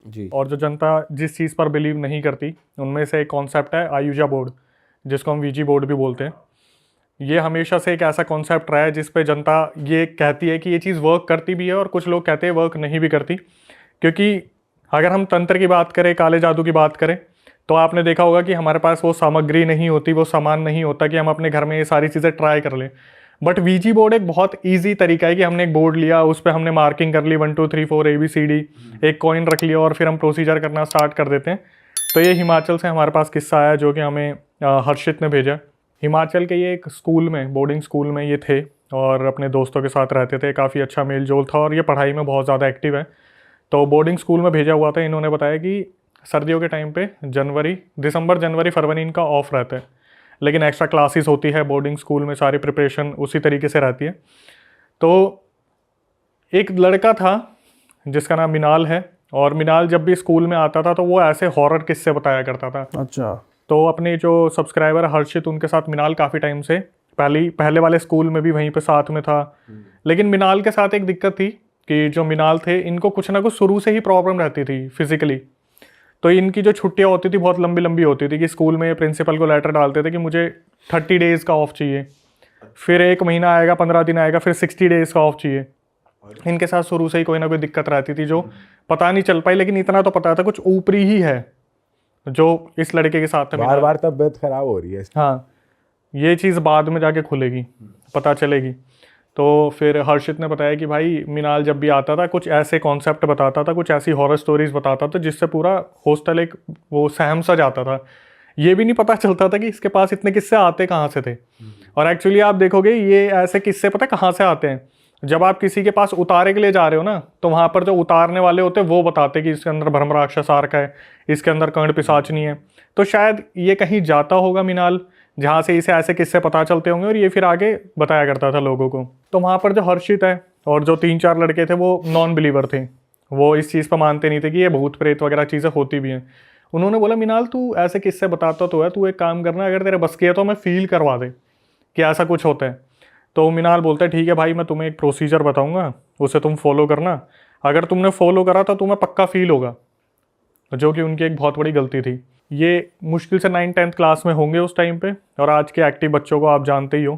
जी। और जो जनता जिस चीज़ पर बिलीव नहीं करती उनमें से एक कॉन्सेप्ट है आयुजा बोर्ड, जिसको हम वीजी बोर्ड भी बोलते हैं। ये हमेशा से एक ऐसा कॉन्सेप्ट रहा है जिस पे जनता ये कहती है कि ये चीज़ वर्क करती भी है और कुछ लोग कहते हैं वर्क नहीं भी करती। क्योंकि अगर हम तंत्र की बात करें, काले जादू की बात करें, तो आपने देखा होगा कि हमारे पास वो सामग्री नहीं होती, वो सामान नहीं होता कि हम अपने घर में ये सारी चीज़ें ट्राई कर लें। बट वीजी बोर्ड एक बहुत ईजी तरीका है कि हमने एक बोर्ड लिया, उस पर हमने मार्किंग कर ली 1 2 3 4 ABCD, एक कॉइन रख लिया और फिर हम प्रोसीजर करना स्टार्ट कर देते हैं। तो ये हिमाचल से हमारे पास किस्सा आया जो कि हमें हर्षित ने भेजा। हिमाचल के ये एक स्कूल में, बोर्डिंग स्कूल में ये थे और अपने दोस्तों के साथ रहते थे, काफ़ी अच्छा मेल जोल था और ये पढ़ाई में बहुत ज़्यादा एक्टिव है। तो बोर्डिंग स्कूल में भेजा हुआ था। इन्होंने बताया कि सर्दियों के टाइम पे दिसंबर जनवरी फरवरी इनका ऑफ रहता है, लेकिन एक्स्ट्रा क्लासेस होती है बोर्डिंग स्कूल में, सारी प्रिपरेशन उसी तरीके से रहती है। तो एक लड़का था जिसका नाम मिनाल है, और मिनाल जब भी स्कूल में आता था तो वो ऐसे हॉरर किस्से बताया करता था। अच्छा। तो अपने जो सब्सक्राइबर हर्षित, उनके साथ मिनाल काफ़ी टाइम से पहले वाले स्कूल में भी वहीं पे साथ में था। लेकिन मिनाल के साथ एक दिक्कत थी कि जो मिनाल थे इनको कुछ ना कुछ शुरू से ही प्रॉब्लम रहती थी फिजिकली। तो इनकी जो छुट्टियां होती थी बहुत लंबी लंबी होती थी कि स्कूल में प्रिंसिपल को लेटर डालते थे कि मुझे 30 डेज़ का ऑफ चाहिए, फिर 1 महीना आएगा, 15 दिन आएगा, फिर 60 डेज़ का ऑफ चाहिए। इनके साथ शुरू से ही कोई ना कोई दिक्कत रहती थी जो पता नहीं चल पाई, लेकिन इतना तो पता था कुछ ऊपरी ही है जो इस लड़के के साथ था। बार बार तबीयत खराब हो रही है। हाँ, ये चीज़ बाद में जाके खुलेगी, पता चलेगी। तो फिर हर्षित ने बताया कि भाई मिनाल जब भी आता था कुछ ऐसे कॉन्सेप्ट बताता था, कुछ ऐसी हॉरर स्टोरीज बताता था जिससे पूरा हॉस्टल एक वो सहम सा जाता था। ये भी नहीं पता चलता था कि इसके पास इतने किस्से आते कहाँ से थे। और एक्चुअली आप देखोगे ये ऐसे किस्से पता कहाँ से आते हैं, जब आप किसी के पास उतारे के लिए जा रहे हो ना, तो वहाँ पर जो उतारने वाले होते हैं वो बताते कि इसके अंदर भ्रम राक्षस आ रखा है, इसके अंदर कर्ण पिशाचनी है। तो शायद ये कहीं जाता होगा मिनाल, जहाँ से इसे ऐसे किस्से पता चलते होंगे और ये फिर आगे बताया करता था लोगों को। तो वहाँ पर जो हर्षित है और जो 3 4 लड़के थे वो नॉन बिलीवर थे, वो इस चीज़ पर मानते नहीं थे कि ये भूत प्रेत वगैरह चीज़ें होती भी हैं। उन्होंने बोला मिनाल तू ऐसे किस्से बताता तो है, तू एक काम करना, अगर तेरे बस की है तो मैं फील करवा दे कि ऐसा कुछ होता है। तो मिनाल बोलता है ठीक है भाई, मैं तुम्हें एक प्रोसीजर बताऊंगा, उसे तुम फॉलो करना, अगर तुमने फॉलो करा तो तुम्हें पक्का फील होगा। जो कि उनकी एक बहुत बड़ी गलती थी। ये मुश्किल से 9th 10th क्लास में होंगे उस टाइम पे, और आज के एक्टिव बच्चों को आप जानते ही हो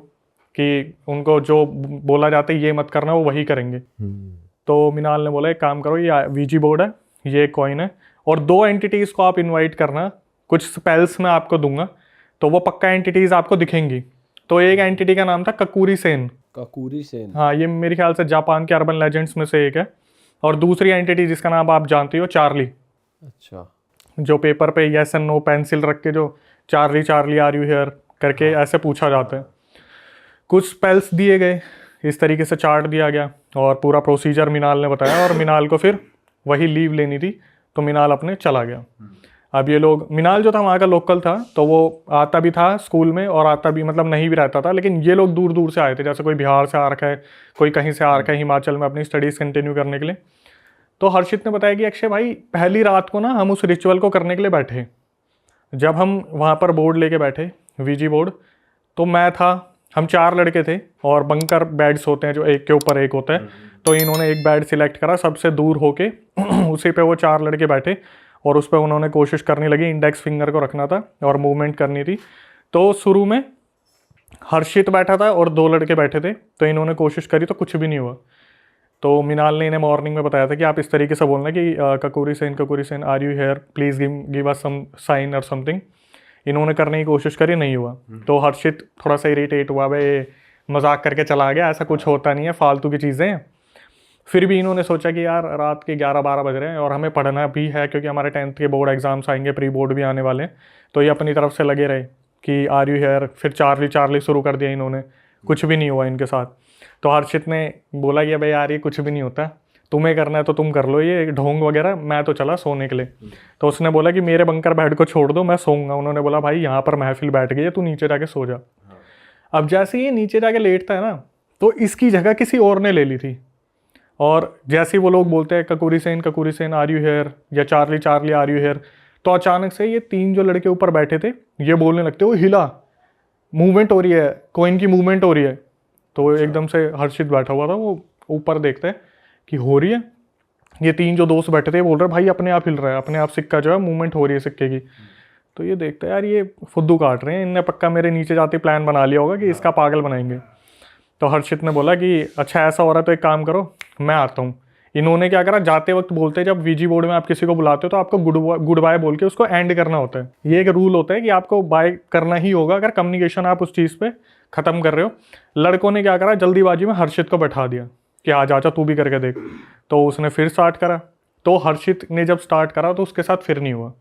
कि उनको जो बोला जाता है ये मत करना, वो वही करेंगे। तो मिनाल ने बोला एक काम करो, ये वीजी बोर्ड है, ये कॉइन है, और 2 एंटिटीज़ को आप इन्वाइट करना, कुछ स्पेल्स मैं आपको दूंगा तो वो पक्का एंटिटीज़ आपको दिखेंगी। तो एक एंटिटी का नाम था ककूरी सेन। ककूरी सेन, हाँ, ये मेरे ख्याल से जापान के अर्बन लेजेंड्स में से एक है। और दूसरी एंटिटी जिसका नाम आप जानते हो, चार्ली। अच्छा। जो पेपर पे यस एंड नो पेंसिल रख के जो Charlie Charlie are you here करके ऐसे पूछा जाता है। कुछ स्पेल्स दिए गए, इस तरीके से चार्ट दिया गया और पूरा प्रोसीजर मिनाल ने बताया, और मिनाल को फिर वही लीव लेनी थी तो मिनाल अपने चला गया। अब ये लोग, मिनाल जो था वहाँ का लोकल था तो वो आता भी था स्कूल में और आता भी मतलब नहीं भी रहता था, लेकिन ये लोग दूर दूर से आए थे, जैसे कोई बिहार से आ रखा है, कोई कहीं से आ रखा है हिमाचल में अपनी स्टडीज़ कंटिन्यू करने के लिए। तो हर्षित ने बताया कि अक्षय भाई पहली रात को ना हम उस रिचुअल को करने के लिए बैठे, जब हम वहाँ पर बोर्ड लेके बैठे वीजी बोर्ड, तो मैं था, हम 4 लड़के थे और बंकर बेड्स होते हैं जो एक के ऊपर एक होता है। तो इन्होंने एक बेड सिलेक्ट करा सबसे दूर होके उसी पे वो 4 लड़के बैठे और उस पर उन्होंने कोशिश करनी लगी, इंडेक्स फिंगर को रखना था और मूवमेंट करनी थी। तो शुरू में हर्षित बैठा था और 2 लड़के बैठे थे, तो इन्होंने कोशिश करी तो कुछ भी नहीं हुआ। तो मिनाल ने इन्हें मॉर्निंग में बताया था कि आप इस तरीके से बोलना कि ककूरी Sen are you here, please give us some sign और समथिंग। इन्होंने करने की कोशिश करी, नहीं हुआ। तो हर्षित थोड़ा सा इरिटेट हुआ, भाई मजाक करके चला गया, ऐसा कुछ होता नहीं है, फालतू की चीज़ें हैं। फिर भी इन्होंने सोचा कि यार रात के 11-12 बज रहे हैं और हमें पढ़ना भी है क्योंकि हमारे 10th के बोर्ड एग्जाम्स आएंगे, प्री बोर्ड भी आने वाले हैं। तो ये अपनी तरफ से लगे रहे कि आर यू हेयर, फिर चार्ली चार्ली शुरू कर दिया इन्होंने, कुछ भी नहीं हुआ इनके साथ। तो हर्षित ने बोला कि भाई यार ये कुछ भी नहीं होता, तुम्हें करना है तो तुम कर लो ये ढोंग वगैरह, मैं तो चला सोने के लिए। तो उसने बोला कि मेरे बंकर बेड को छोड़ दो, मैं सोऊंगा। उन्होंने बोला भाई यहाँ पर महफिल बैठ गई है, तू नीचे जाके सो जा। अब जैसे ये नीचे जाके लेटता है ना, तो इसकी जगह किसी और ने ले ली थी। और जैसे ही वो लोग बोलते हैं Kokkuri Sen are you here या Charlie Charlie are you here, तो अचानक से ये 3 जो लड़के ऊपर बैठे थे ये बोलने लगते, वो हिला, मूवमेंट हो रही है, कॉइन की मूवमेंट हो रही है। तो एकदम से हर्षित बैठा हुआ था, वो ऊपर देखते हैं कि हो रही है, ये 3 जो दोस्त बैठे थे बोल रहे भाई अपने आप हिल रहा है, अपने आप सिक्का जो है मूवमेंट हो रही है सिक्के की। तो ये देखते हैं यार ये फुद्दू काट रहे हैं, इनने पक्का मेरे नीचे जाते प्लान बना लिया होगा कि इसका पागल बनाएंगे। तो हर्षित ने बोला कि अच्छा ऐसा हो रहा है तो एक काम करो मैं आता हूँ। इन्होंने क्या करा, जाते वक्त बोलते हैं जब वीजी बोर्ड में आप किसी को बुलाते हो तो आपको गुड बाय बोल के उसको एंड करना होता है। ये एक रूल होता है कि आपको बाय करना ही होगा अगर कम्युनिकेशन आप उस चीज़ पे ख़त्म कर रहे हो। लड़कों ने क्या करा, जल्दीबाजी में हर्षित को बैठा दिया कि आ जा तू भी करके देख। तो उसने फिर स्टार्ट करा। तो हर्षित ने जब स्टार्ट करा तो उसके साथ फिर नहीं हुआ।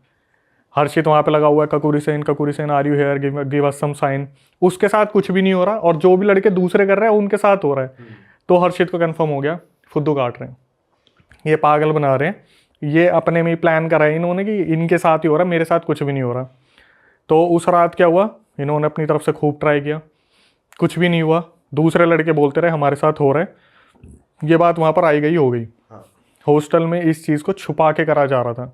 हर्षित वहाँ पे लगा हुआ है ककूरी Sen are you here give us some sign, उसके साथ कुछ भी नहीं हो रहा। और जो भी लड़के दूसरे कर रहे हैं उनके साथ हो रहा है। तो हर्षित को कंफर्म हो गया फुद्दू काट रहे हैं, ये पागल बना रहे हैं, ये अपने में ही प्लान करा है इन्होंने कि इनके साथ ही हो रहा है, मेरे साथ कुछ भी नहीं हो रहा। तो उस रात क्या हुआ, इन्होंने अपनी तरफ से खूब ट्राई किया, कुछ भी नहीं हुआ। दूसरे लड़के बोलते रहे हमारे साथ हो रहा है। ये बात वहाँ पर आई गई हो गई। हॉस्टल में इस चीज़ को छुपा के करा जा रहा था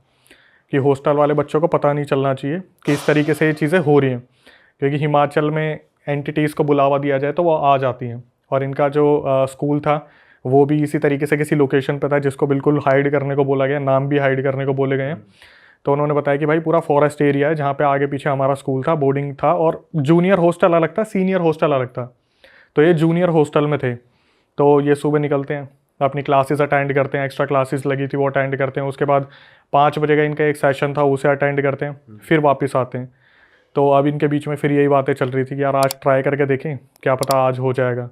कि हॉस्टल वाले बच्चों को पता नहीं चलना चाहिए कि इस तरीके से ये चीज़ें हो रही हैं, क्योंकि हिमाचल में एंटिटीज़ को बुलावा दिया जाए तो वो आ जाती हैं। और इनका जो स्कूल था वो भी इसी तरीके से किसी लोकेशन पे था जिसको बिल्कुल हाइड करने को बोला गया, नाम भी हाइड करने को बोले गए हैं। तो उन्होंने बताया कि भाई पूरा फॉरेस्ट एरिया है जहाँ पे आगे पीछे हमारा स्कूल था, बोर्डिंग था, और जूनियर हॉस्टल अलग था, सीनियर हॉस्टल अलग था। तो ये जूनियर हॉस्टल में थे। तो ये सुबह निकलते हैं, अपनी क्लासेस अटेंड करते हैं, एक्स्ट्रा क्लासेस लगी थी वो अटेंड करते हैं। उसके बाद 5 बजे का इनका एक सेशन था उसे अटेंड करते हैं, फिर वापस आते हैं। तो अब इनके बीच में फिर यही बातें चल रही थी कि यार आज ट्राई करके देखें, क्या पता आज हो जाएगा।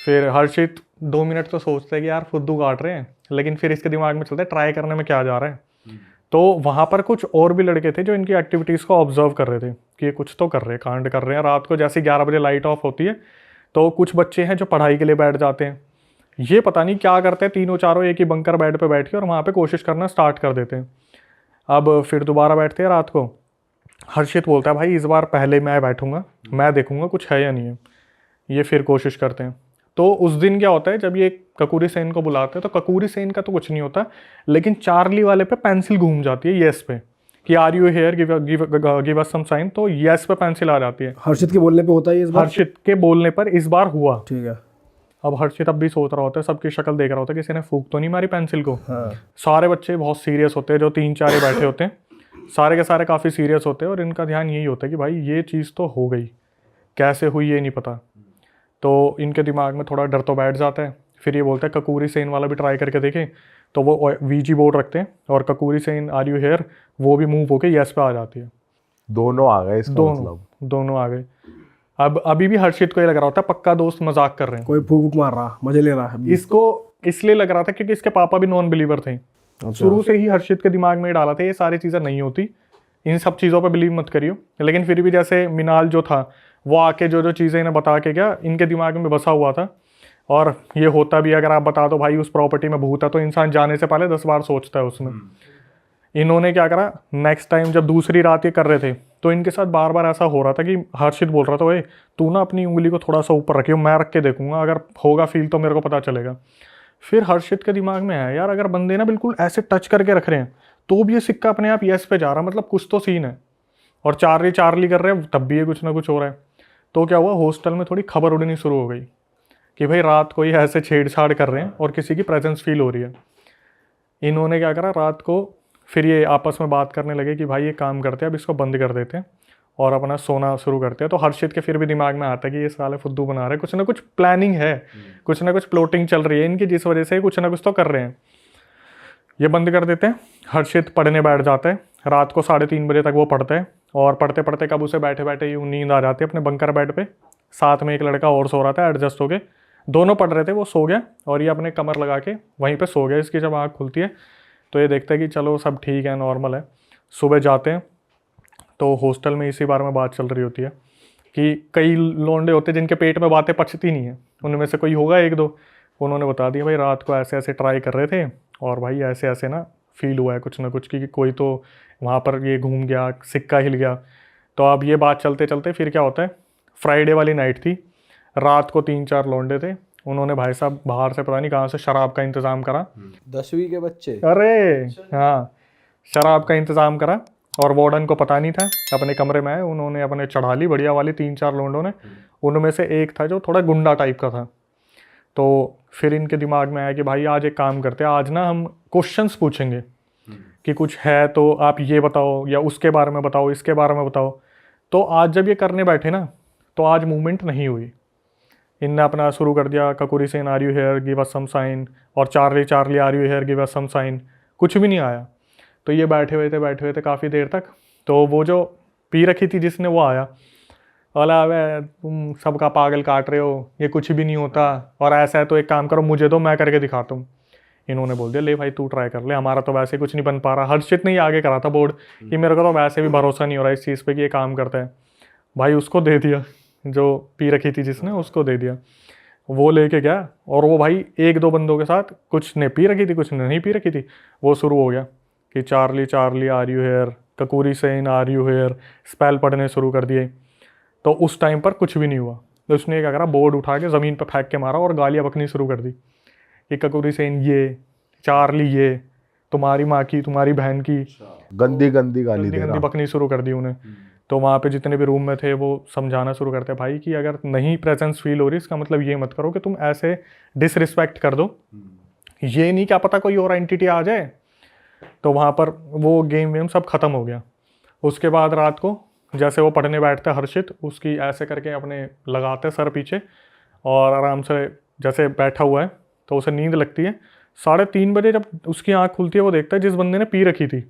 फिर हर्षित 2 मिनट तो सोचते हैं कि यार फुद्दू काट रहे हैं, लेकिन फिर इसके दिमाग में चलता है ट्राई करने में क्या जा रहा है। तो वहाँ पर कुछ और भी लड़के थे जो इनकी एक्टिविटीज़ को ऑब्जर्व कर रहे थे कि ये कुछ तो कर रहे हैं, कांड कर रहे हैं। रात को जैसे 11 बजे लाइट ऑफ होती है तो कुछ बच्चे हैं जो पढ़ाई के लिए बैठ जाते हैं, ये पता नहीं क्या करते हैं, तीनों चारों एक ही बंकर बेड पे बैठ के और वहाँ पे कोशिश करना स्टार्ट कर देते हैं। अब फिर दोबारा बैठते हैं रात को। हर्षित बोलता है भाई इस बार पहले मैं बैठूंगा, मैं देखूंगा कुछ है या नहीं है। ये फिर कोशिश करते हैं। तो उस दिन क्या होता है, जब ये ककूरी सेन को बुलाते हैं तो ककूरी सेन का तो कुछ नहीं होता, लेकिन चार्ली वाले पे पेंसिल घूम जाती है येस पे कि are you here give us some sign. तो येस पे पेंसिल आ जाती है। हर्षित के बोलने पे होता है इस बार? हर्षित के बोलने पर इस बार हुआ। ठीक है। अब हर्षित अब भी सोच रहा होता है, सबकी शक्ल देख रहा होता है किसी ने फूंक तो नहीं मारी पेंसिल को। हाँ। सारे बच्चे बहुत सीरियस होते हैं, जो 3-4 बैठे होते हैं, सारे के सारे काफ़ी सीरियस होते हैं और इनका ध्यान यही होता है कि भाई ये चीज़ तो हो गई, कैसे हुई ये नहीं पता। तो इनके दिमाग में थोड़ा डर तो बैठ जाता है। फिर ये बोलता है ककूरी सेन वाला भी ट्राई करके देखें। तो वो वीजी बोर्ड रखते हैं और ककूरी सेन आर यू हेयर वो भी मूव होके यस पे आ जाती है। दोनों आ गए इसका मतलब। दोनों आ गए। अब अभी भी हर्षित को ये लग रहा होता है पक्का दोस्त मजाक कर रहे हैं, कोई फूक मार रहा, मजे ले रहा है। इसको इसलिए लग रहा था क्योंकि इसके पापा भी नॉन बिलीवर थे। शुरू से ही हर्षित के दिमाग में डाला था ये सारी चीज़ें नहीं होती, इन सब चीज़ों पे बिलीव मत करियो। लेकिन फिर भी जैसे मिनाल जो था वो आके जो चीज़ें इन्हें बता के गया, इनके दिमाग में बसा हुआ था। और ये होता भी, अगर आप बता दो भाई उस प्रॉपर्टी में भूत है तो इंसान जाने से पहले 10 बार सोचता है उसमें। इन्होंने क्या करा, नेक्स्ट टाइम जब दूसरी रात ये कर रहे थे तो इनके साथ बार बार ऐसा हो रहा था कि हर्षित बोल रहा था ओए तू ना अपनी उंगली को थोड़ा सा ऊपर रखियो, मैं रख के देखूंगा, अगर होगा फील तो मेरे को पता चलेगा। फिर हर्षित के दिमाग में है यार अगर बंदे ना बिल्कुल ऐसे टच करके रख रहे हैं तो भी ये सिक्का अपने आप यस पे जा रहा, मतलब कुछ तो सीन है। और चार्ली कर रहे हैं तब भी ये कुछ ना कुछ हो रहा है। तो क्या हुआ, हॉस्टल में थोड़ी खबर उड़नी शुरू हो गई कि भाई रात को ये ऐसे छेड़छाड़ कर रहे हैं और किसी की प्रेजेंस फील हो रही है। इन्होंने क्या करा, रात को फिर ये आपस में बात करने लगे कि भाई ये काम करते हैं अब इसको बंद कर देते हैं और अपना सोना शुरू करते हैं। तो हर्षित के फिर भी दिमाग में आता है कि ये साले फुद्दू बना रहे हैं, कुछ ना कुछ प्लानिंग है, कुछ ना कुछ प्लॉटिंग चल रही है इनकी, जिस वजह से कुछ ना कुछ तो कर रहे हैं। ये बंद कर देते हैं। हर्षित पढ़ने बैठ जाता है। रात को 3:30 बजे तक वो पढ़ता है और पढ़ते पढ़ते कब उसे बैठे बैठे यूँ नींद आ जाती है अपने बंकर बेड पे। साथ में एक लड़का और सो रहा था एडजस्ट हो गए, दोनों पढ़ रहे थे, वो सो गया और ये अपने कमर लगा के वहीं पे सो गया। इसकी जब आँख खुलती है तो ये देखता है कि चलो सब ठीक है, नॉर्मल है। सुबह जाते हैं तो हॉस्टल में इसी बारे में बात चल रही होती है कि कई लोंडे होते हैं जिनके पेट में बातें पचती नहीं है, उनमें से कोई होगा 1-2, उन्होंने बता दिया भाई रात को ऐसे ऐसे ट्राई कर रहे थे और भाई ऐसे ऐसे ना फील हुआ है कुछ ना कुछ कि कोई तो वहाँ पर ये घूम गया, सिक्का हिल गया। तो अब ये बात चलते चलते फिर क्या होता है, फ्राइडे वाली नाइट थी, रात को 3-4 लौंडे थे, उन्होंने भाई साहब बाहर से पता नहीं कहाँ से शराब का इंतज़ाम करा। 10वीं के बच्चे, अरे हाँ, शराब का इंतज़ाम करा और वार्डन को पता नहीं था, अपने कमरे में आए, उन्होंने अपने चढ़ा ली बढ़िया वाली 3-4 लोंडों ने। उनमें से एक था जो थोड़ा गुंडा टाइप का था। तो फिर इनके दिमाग में आया कि भाई आज एक काम करते हैं, आज ना हम क्वेश्चंस पूछेंगे कि कुछ है तो आप ये बताओ या उसके बारे में बताओ, इसके बारे में बताओ। तो आज जब ये करने बैठे ना, तो आज मूवमेंट नहीं हुई। इनने अपना शुरू कर दिया, ककुरी सेन are you here, give us some sign, और Charlie Charlie are you here, give us some sign. कुछ भी नहीं आया। तो ये बैठे हुए थे काफ़ी देर तक। तो वो जो पी रखी थी जिसने, वो आया, बोला अबे तुम सबका पागल काट रहे हो, ये कुछ भी नहीं होता, और ऐसा है तो एक काम करो मुझे दो, मैं करके दिखाता हूँ। इन्होंने बोल दिया ले भाई तू ट्राई कर ले, हमारा तो वैसे कुछ नहीं बन पा रहा। हर्षित ने ही आगे करा था बोर्ड कि मेरे को तो वैसे भी भरोसा नहीं हो रहा इस चीज़ पे कि ये काम करता है। भाई उसको दे दिया, जो पी रखी थी जिसने, उसको दे दिया। वो लेके गया, और वो भाई एक दो बंदों के साथ, कुछ ने पी रखी थी कुछ ने नहीं पी रखी थी, वो शुरू हो गया कि Charlie Charlie are you here, ककुरी सेन आर यू हेयर, स्पेल पढ़ने शुरू कर दिए। तो उस टाइम पर कुछ भी नहीं हुआ। तो उसने क्या करा, बोर्ड उठा के ज़मीन पर फेंक के मारा और गालियाँ बकनी शुरू कर दी कि ककुरी सेन ये, चार्ली ये, तुम्हारी माँ की, तुम्हारी बहन की, गंदी गंदी गाली दे गंदी रहा। बकनी शुरू कर दी उन्हें। तो वहाँ पे जितने भी रूम में थे वो समझाना शुरू करते भाई कि अगर नहीं प्रेजेंस फील हो रही, इसका मतलब ये मत करो कि तुम ऐसे डिसरिस्पेक्ट कर दो, ये नहीं क्या पता कोई और एंटिटी आ जाए। तो वहाँ पर वो गेम वेम सब ख़त्म हो गया। उसके बाद रात को जैसे वो पढ़ने बैठता हर्षित, उसकी ऐसे करके अपने लगाते सर पीछे, और आराम से जैसे बैठा हुआ है, तो उसे नींद लगती है। 3:30 बजे जब उसकी आँख खुलती है, वो देखता है जिस बंदे ने पी रखी थी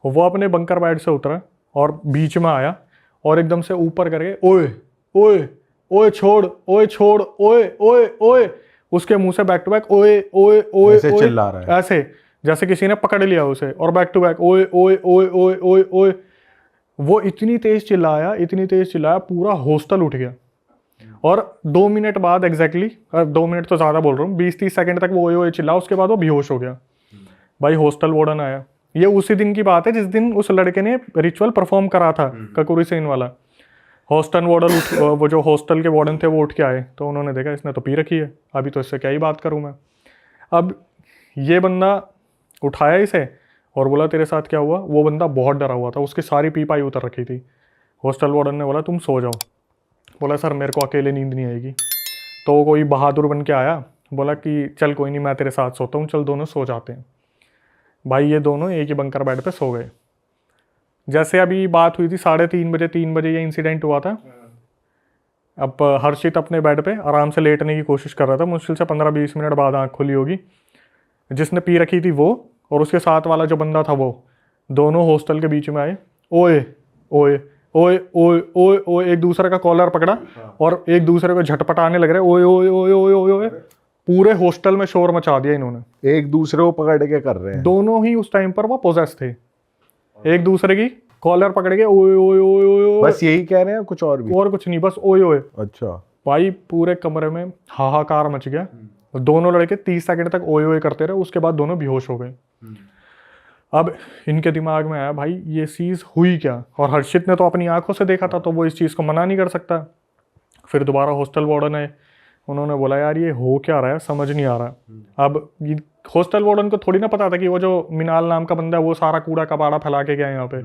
वो अपने बंकर बेड से उतरा और बीच में आया, और एकदम से ऊपर करके ओए ओए ओए छोड़, ओए छोड़, ओए ओए ओए, उसके मुंह से बैक टू बैक ओए ओए ओए ऐसे चिल्ला रहा है, ऐसे जैसे किसी ने पकड़ लिया उसे, और बैक टू बैक ओए ओए ओए ओए ओए ओए। वो इतनी तेज चिल्लाया पूरा हॉस्टल उठ गया। और 2 मिनट बाद एग्जैक्टली, 2 मिनट तो ज़्यादा बोल रहा हूँ, 20-30 सेकंड तक वो ओए ओए चिल्ला, उसके बाद वो बेहोश हो गया। भाई हॉस्टल वार्डन आया। ये उसी दिन की बात है जिस दिन उस लड़के ने रिचुअल परफॉर्म करा था, ककुरी सेन वाला। हॉस्टल वार्डन वो जो हॉस्टल के वार्डन थे वो उठ के आए, तो उन्होंने देखा इसने तो पी रखी है, अभी तो इससे क्या ही बात करूँ मैं। अब ये बंदा उठाया इसे और बोला तेरे साथ क्या हुआ। वो बंदा बहुत डरा हुआ था, उसकी सारी पी पाई उतर रखी थी। हॉस्टल वार्डन ने बोला तुम सो जाओ। बोला सर मेरे को अकेले नींद नहीं आएगी। तो कोई बहादुर बन के आया, बोला कि चल कोई नहीं, मैं तेरे साथ सोता हूँ, चल दोनों सो जाते हैं। भाई ये दोनों एक ही बंकर बेड पे सो गए। जैसे अभी बात हुई थी 3:30 बजे ये इंसिडेंट हुआ था। अब हर्षित अपने बेड पे आराम से लेटने की कोशिश कर रहा था, मुश्किल से 15-20 मिनट बाद आँख खुली होगी। जिसने पी रखी थी वो और उसके साथ वाला जो बंदा था वो दोनों हॉस्टल के बीच में आए, ओए ओए ओए ओए ओए ओए, एक दूसरे का कॉलर पकड़ा और एक दूसरे को झटपटाने लग रहे, ओए ओए ओए ओए ओए ओए। पूरे हॉस्टल में शोर मचा दिया इन्होंने। एक दूसरे को पकड़ के कर रहे हैं। दोनों ही उस टाइम पर वो पोजेस थे, एक दूसरे की कॉलर पकड़ के ओए ओए ओए ओए। बस यही कह रहे हैं, कुछ और भी? और कुछ नहीं, बस ओए ओए। अच्छा। भाई पूरे कमरे में हाहाकार मच गया। दोनों लड़के 30 सेकंड तक ओए ओए करते रहे, उसके बाद दोनों बेहोश हो गए। अब इनके दिमाग में आया भाई ये चीज़ हुई क्या, और हर्षित ने तो अपनी आंखों से देखा था, तो वो इस चीज़ को मना नहीं कर सकता। फिर दोबारा हॉस्टल वार्डन है, उन्होंने बोला यार ये हो क्या रहा है, समझ नहीं आ रहा। अब हॉस्टल वार्डन को थोड़ी ना पता था कि वो जो मिनाल नाम का बंदा है वो सारा कूड़ा कबाड़ा फैला के गया यहाँ पे,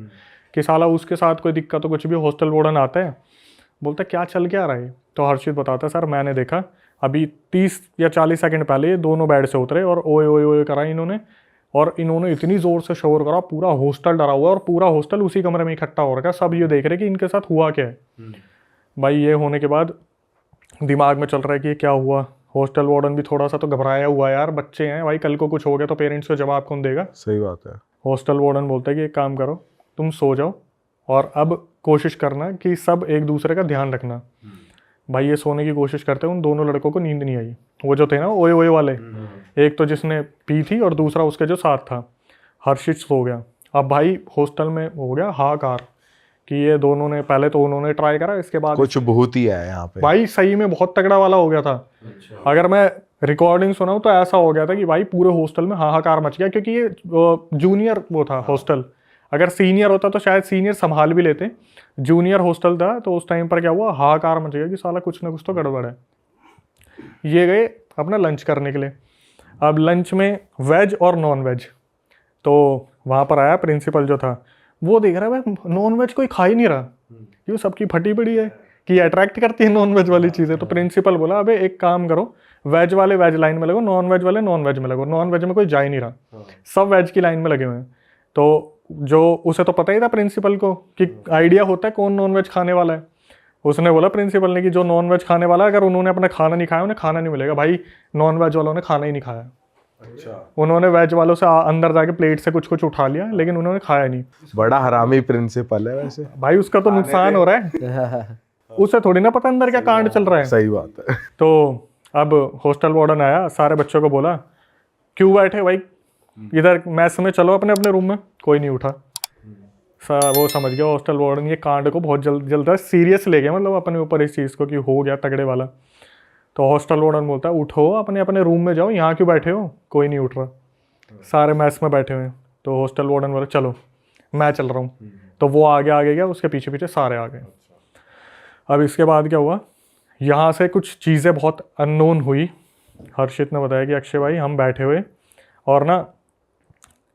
कि साला उसके साथ कोई दिक्कत हो कुछ भी। हॉस्टल वार्डन आता है, बोलता क्या चल क्या रहा है। तो हर्षित बताता है सर मैंने देखा अभी 30 या 40 सेकंड पहले ये दोनों बेड से उतरे और ओए ओए ओए करा इन्होंने, और इन्होंने इतनी ज़ोर से शोर करा, पूरा हॉस्टल डरा हुआ, और पूरा हॉस्टल उसी कमरे में इकट्ठा हो रखा है। सब ये देख रहे कि इनके साथ हुआ क्या है। भाई ये होने के बाद दिमाग में चल रहा है कि ये क्या हुआ। हॉस्टल वार्डन भी थोड़ा सा तो घबराया हुआ है, यार बच्चे हैं भाई, कल को कुछ हो गया तो पेरेंट्स को जवाब कौन देगा। सही बात है। हॉस्टल वार्डन बोलता है कि एक काम करो तुम सो जाओ, और अब कोशिश करना कि सब एक दूसरे का ध्यान रखना। भाई ये सोने की कोशिश करते हैं, उन दोनों लड़कों को नींद नहीं आई। वो जो थे ना ओए ओए वाले, एक तो जिसने पी थी और दूसरा उसके जो साथ था। हर्षित सो गया। अब भाई हॉस्टल में हो गया हाहाकार कि ये दोनों ने, पहले तो उन्होंने ट्राई करा, इसके बाद कुछ बहुत ही है यहाँ पे। भाई सही में बहुत तगड़ा वाला हो गया था। अगर मैं रिकॉर्डिंग सुनाऊं तो ऐसा हो गया था कि भाई पूरे हॉस्टल में हाहाकार मच गया, क्योंकि ये जूनियर वो था हॉस्टल। अगर सीनियर होता तो शायद सीनियर संभाल भी लेते, जूनियर हॉस्टल था। तो उस टाइम पर क्या हुआ, हाहाकार मच गया कि साला कुछ ना कुछ तो गड़बड़ है। ये गए अपना लंच करने के लिए। अब लंच में वेज और नॉन वेज, तो वहाँ पर आया प्रिंसिपल जो था, वो देख रहा है भाई नॉन वेज कोई खा ही नहीं रहा, क्यों सबकी फटी पड़ी है कि अट्रैक्ट करती है नॉन वेज वाली चीज़ें। तो प्रिंसिपल बोला अबे एक काम करो, वेज वाले वेज लाइन में लगो, नॉन वेज वाले नॉन वेज में लगो। नॉन वेज में कोई जा ही नहीं रहा, सब वेज की लाइन में लगे हुए हैं। तो जो उसे तो पता ही था प्रिंसिपल को कि आइडिया होता है कौन नॉन वेज खाने वाला है। उसने बोला प्रिंसिपल ने कि जो नॉन वेज खाने वाला है, अगर उन्होंने अपना खाना नहीं खाया उन्हें खाना नहीं मिलेगा। भाई नॉन वेज वालों ने खाना ही नहीं खाया। अच्छा, उन्होंने वेज वालों से अंदर जाके प्लेट से कुछ कुछ उठा लिया, लेकिन उन्होंने खाया नहीं। बड़ा हरामी प्रिंसिपल है वैसे। भाई उसका तो नुकसान हो रहा है, उसे थोड़ी ना पता अंदर क्या कांड चल रहा है। सही बात है। तो अब हॉस्टल वार्डन आया, सारे बच्चों को बोला क्यों बैठे भाई इधर मैस में, चलो अपने अपने रूम में। कोई नहीं उठा। वो समझ गया हॉस्टल वार्डन ये कांड को बहुत जल्द सीरियस ले गया, मतलब अपने ऊपर इस चीज़ को कि हो गया तगड़े वाला। तो हॉस्टल वार्डन बोलता है उठो अपने अपने रूम में जाओ, यहाँ क्यों बैठे हो। कोई नहीं उठ रहा, सारे मैस में बैठे हुए हैं। तो हॉस्टल वार्डन बोला चलो मैं चल रहा हूँ। तो वो आगे गया, उसके पीछे पीछे सारे आ गए। अब इसके बाद क्या हुआ, यहाँ से कुछ चीज़ें बहुत अननोन हुई। हर्षित ने बताया कि अक्षय भाई हम बैठे हुए और ना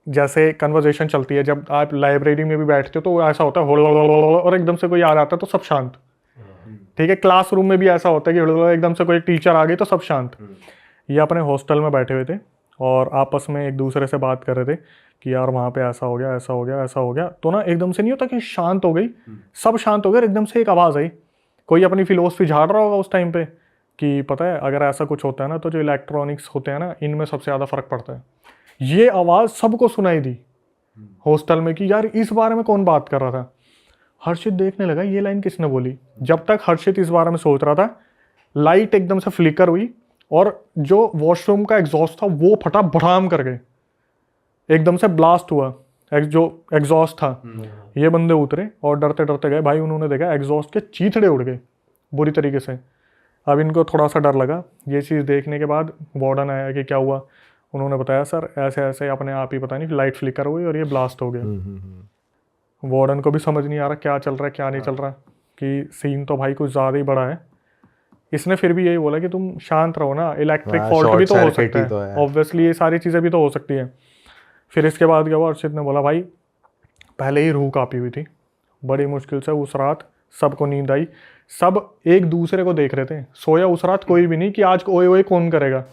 जैसे कन्वर्सेशन चलती है जब आप लाइब्रेरी में भी बैठते हो तो ऐसा होता है और एकदम से कोई आ जाता है तो सब शांत। ठीक है, क्लासरूम में भी ऐसा होता है कि एकदम से कोई टीचर आ गई तो सब शांत। ये अपने हॉस्टल में बैठे हुए थे और आपस में एक दूसरे से बात कर रहे थे कि यार वहाँ पे ऐसा हो गया, ऐसा हो गया, ऐसा हो गया। तो ना एकदम से नहीं होता कि शांत हो गई, सब शांत हो गए, एकदम से एक आवाज़ आई। कोई अपनी फिलोसफी झाड़ रहा होगा उस टाइम पे कि पता है अगर ऐसा कुछ होता है ना तो जो इलेक्ट्रॉनिक्स होते हैं ना इनमें सबसे ज़्यादा फर्क पड़ता है। ये आवाज़ सबको सुनाई दी हॉस्टल में कि यार इस बारे में कौन बात कर रहा था। हर्षित देखने लगा ये लाइन किसने बोली। जब तक हर्षित इस बारे में सोच रहा था, लाइट एकदम से फ्लिकर हुई और जो वॉशरूम का एग्जॉस्ट था वो फटा भड़ाम कर गए, एकदम से ब्लास्ट हुआ। जो एग्जॉस्ट था, ये बंदे उतरे और डरते डरते गए। भाई उन्होंने देखा एग्जॉस्ट के चीथड़े उड़ गए बुरी तरीके से। अब इनको थोड़ा सा डर लगा। ये चीज़ देखने के बाद वार्डन आया कि क्या हुआ। उन्होंने बताया सर ऐसे ऐसे अपने आप ही पता नहीं लाइट फ्लिकर हुई और ये ब्लास्ट हो गया। वार्डन को भी समझ नहीं आ रहा क्या चल रहा है क्या नहीं चल रहा, कि सीन तो भाई कुछ ज़्यादा ही बड़ा है। इसने फिर भी यही बोला कि तुम शांत रहो ना, इलेक्ट्रिक फॉल्ट भी तो हो सकता है, ऑब्वियसली ये सारी चीज़ें भी तो हो सकती है। फिर इसके बाद क्या हुआ, अर्षित ने बोला भाई पहले ही रूह काँपी हुई थी, बड़ी मुश्किल से उस रात सबको नींद आई। सब एक दूसरे को देख रहे थे, सोया उस रात कोई भी नहीं कि आज ओए ओए कौन करेगा।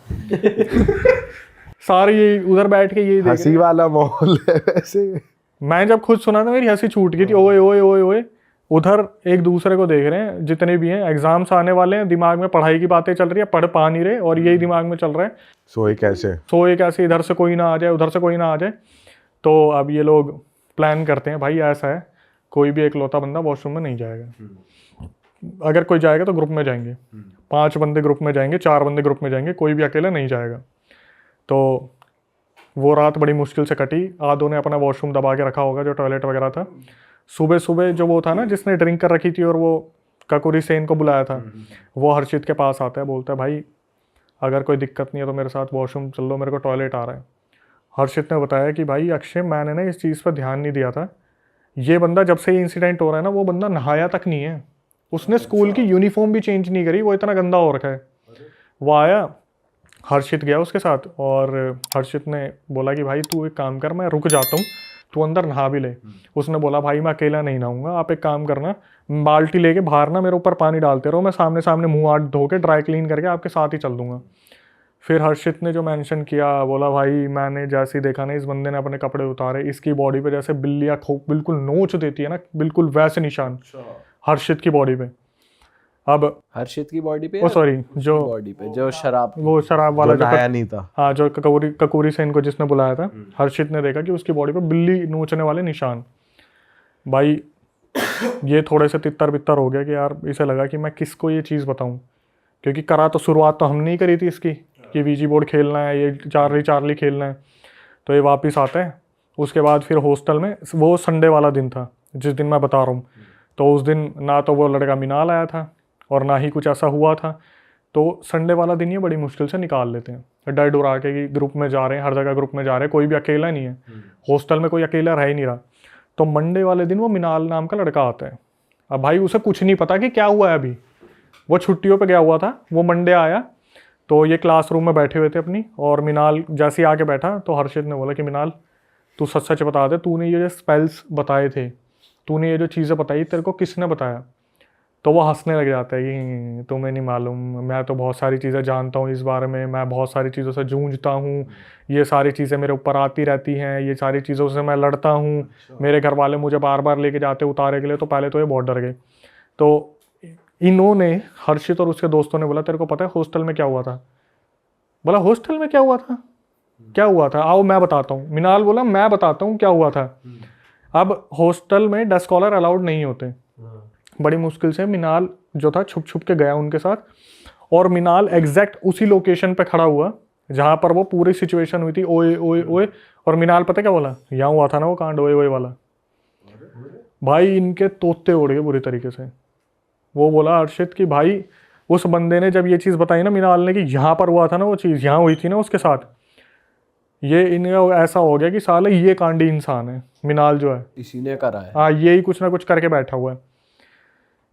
सारे ये उधर बैठ के यही देख हंसी वाला माहौल है वैसे। मैं जब खुद सुना था मेरी हंसी छूट गई थी। ओए ओए ओए ओए, उधर एक दूसरे को देख रहे हैं जितने भी हैं। एग्जाम्स आने वाले हैं, दिमाग में पढ़ाई की बातें चल रही है, पढ़ पा नहीं रहे और यही दिमाग में चल रहा है सोए कैसे, इधर से कोई ना आ जाए उधर से कोई ना आ जाए। तो अब ये लोग प्लान करते हैं भाई ऐसा है कोई भी एकलौता बंदा वॉशरूम में नहीं जाएगा, अगर कोई जाएगा तो ग्रुप में जाएंगे, 5 बंदे ग्रुप में जाएंगे, 4 बंदे ग्रुप में जाएंगे, कोई भी अकेला नहीं जाएगा। तो वो रात बड़ी मुश्किल से कटी। आधों ने अपना वॉशरूम दबा के रखा होगा जो टॉयलेट वगैरह था। सुबह सुबह जो वो था ना जिसने ड्रिंक कर रखी थी और वो ककुरी सेन को बुलाया था, वो हर्षित के पास आता है, बोलता है भाई अगर कोई दिक्कत नहीं है तो मेरे साथ वॉशरूम चल लो, मेरे को टॉयलेट आ रहा है। हर्षित ने बताया कि भाई अक्षय मैंने ना इस चीज़ पर ध्यान नहीं दिया था, ये बंदा जब से ये इंसिडेंट हो रहा है ना वो बंदा नहाया तक नहीं है, उसने स्कूल की यूनिफॉर्म भी चेंज नहीं करी, वो इतना गंदा हो रखा है। वो आया, हर्षित गया उसके साथ और हर्षित ने बोला कि भाई तू एक काम कर, मैं रुक जाता हूँ, तू अंदर नहा भी ले। उसने बोला भाई मैं अकेला नहीं नहाऊंगा, आप एक काम करना बाल्टी लेके बाहर ना मेरे ऊपर पानी डालते रहो, मैं सामने सामने मुंह हाथ धो के ड्राई क्लीन करके आपके साथ ही चल दूंगा। फिर हर्षित ने जो मेंशन किया, बोला भाई मैंने जैसे ही देखा ना इस बंदे ने अपने कपड़े उतारे, इसकी बॉडी पे जैसे बिल्लियाँ बिल्कुल नोच देती है ना, बिल्कुल वैसे निशान हर्षित की बॉडी पे। अब हर्षित की बॉडी पे, ओ सॉरी जो बॉडी पे जो शराब, वो शराब वाला जो नहाया नहीं था, हाँ जो ककूरी सेन को जिसने बुलाया था, हर्षित ने देखा कि उसकी बॉडी पे बिल्ली नोचने वाले निशान। भाई ये थोड़े से तितर बितर हो गया कि यार इसे लगा कि मैं किसको ये चीज़ बताऊं, क्योंकि करा तो शुरुआत तो हमने ही करी थी इसकी कि वीजी बोर्ड खेलना है, ये चार्ली खेलना है। तो ये वापस आता है। उसके बाद फिर हॉस्टल में, वो संडे वाला दिन था जिस दिन मैं बता रहा हूँ, तो उस दिन ना तो वो लड़का मिनाल आया था और ना ही कुछ ऐसा हुआ था। तो संडे वाला दिन ये बड़ी मुश्किल से निकाल लेते हैं, डर डुरा के कि ग्रुप में जा रहे हैं, हर जगह ग्रुप में जा रहे हैं, कोई भी अकेला नहीं है, हॉस्टल में कोई अकेला रह ही नहीं रहा। तो मंडे वाले दिन वो मिनाल नाम का लड़का आता है। अब भाई उसे कुछ नहीं पता कि क्या हुआ है, अभी वो छुट्टियों पे गया हुआ था। वो मंडे आया तो ये क्लासरूम में बैठे हुए थे अपनी, और मिनाल जैसे ही आके बैठा तो हर्षित ने बोला कि मिनाल तू सच सच बता दे, तूने ये जो स्पेल्स बताए थे, तूने ये जो चीज़ें बताई, तेरे को किसने बताया। तो वो हंसने लग जाता है कि तुम्हें नहीं मालूम, मैं तो बहुत सारी चीज़ें जानता हूँ इस बारे में, मैं बहुत सारी चीज़ों से जूझता हूँ, ये सारी चीज़ें मेरे ऊपर आती रहती हैं, ये सारी चीज़ों से मैं लड़ता हूँ, मेरे घर वाले मुझे बार बार लेके जाते उतारे के लिए, तो पहले तो ये बहुत डर गए। तो इन्होंने, हर्षित और उसके दोस्तों ने बोला तेरे को पता है हॉस्टल में क्या हुआ था? बोला हॉस्टल में क्या हुआ था? क्या हुआ था? आओ मैं बताता हूँ। मिनाल बोला मैं बताता हूँ क्या हुआ था। अब हॉस्टल में डेस्क कॉलर अलाउड नहीं होते। बड़ी मुश्किल से मिनाल जो था छुप छुप के गया उनके साथ, और मिनाल एग्जैक्ट उसी लोकेशन पे खड़ा हुआ जहां पर वो पूरी सिचुएशन हुई थी। ओए ओए ओए, और मिनाल पता क्या बोला? यहाँ हुआ था ना वो कांड, ओए ओए वाला। भाई इनके तोते उड़ गए बुरी तरीके से। वो बोला हर्षित कि भाई उस बंदे ने जब ये चीज़ बताई ना मिनाल ने कि यहाँ पर हुआ था ना वो चीज़, यहाँ हुई थी ना उसके साथ, ये इनका ऐसा हो गया कि साले ये कांडी इंसान है मिनाल जो है, इसी ने करा है। हाँ यही कुछ ना कुछ करके बैठा हुआ है।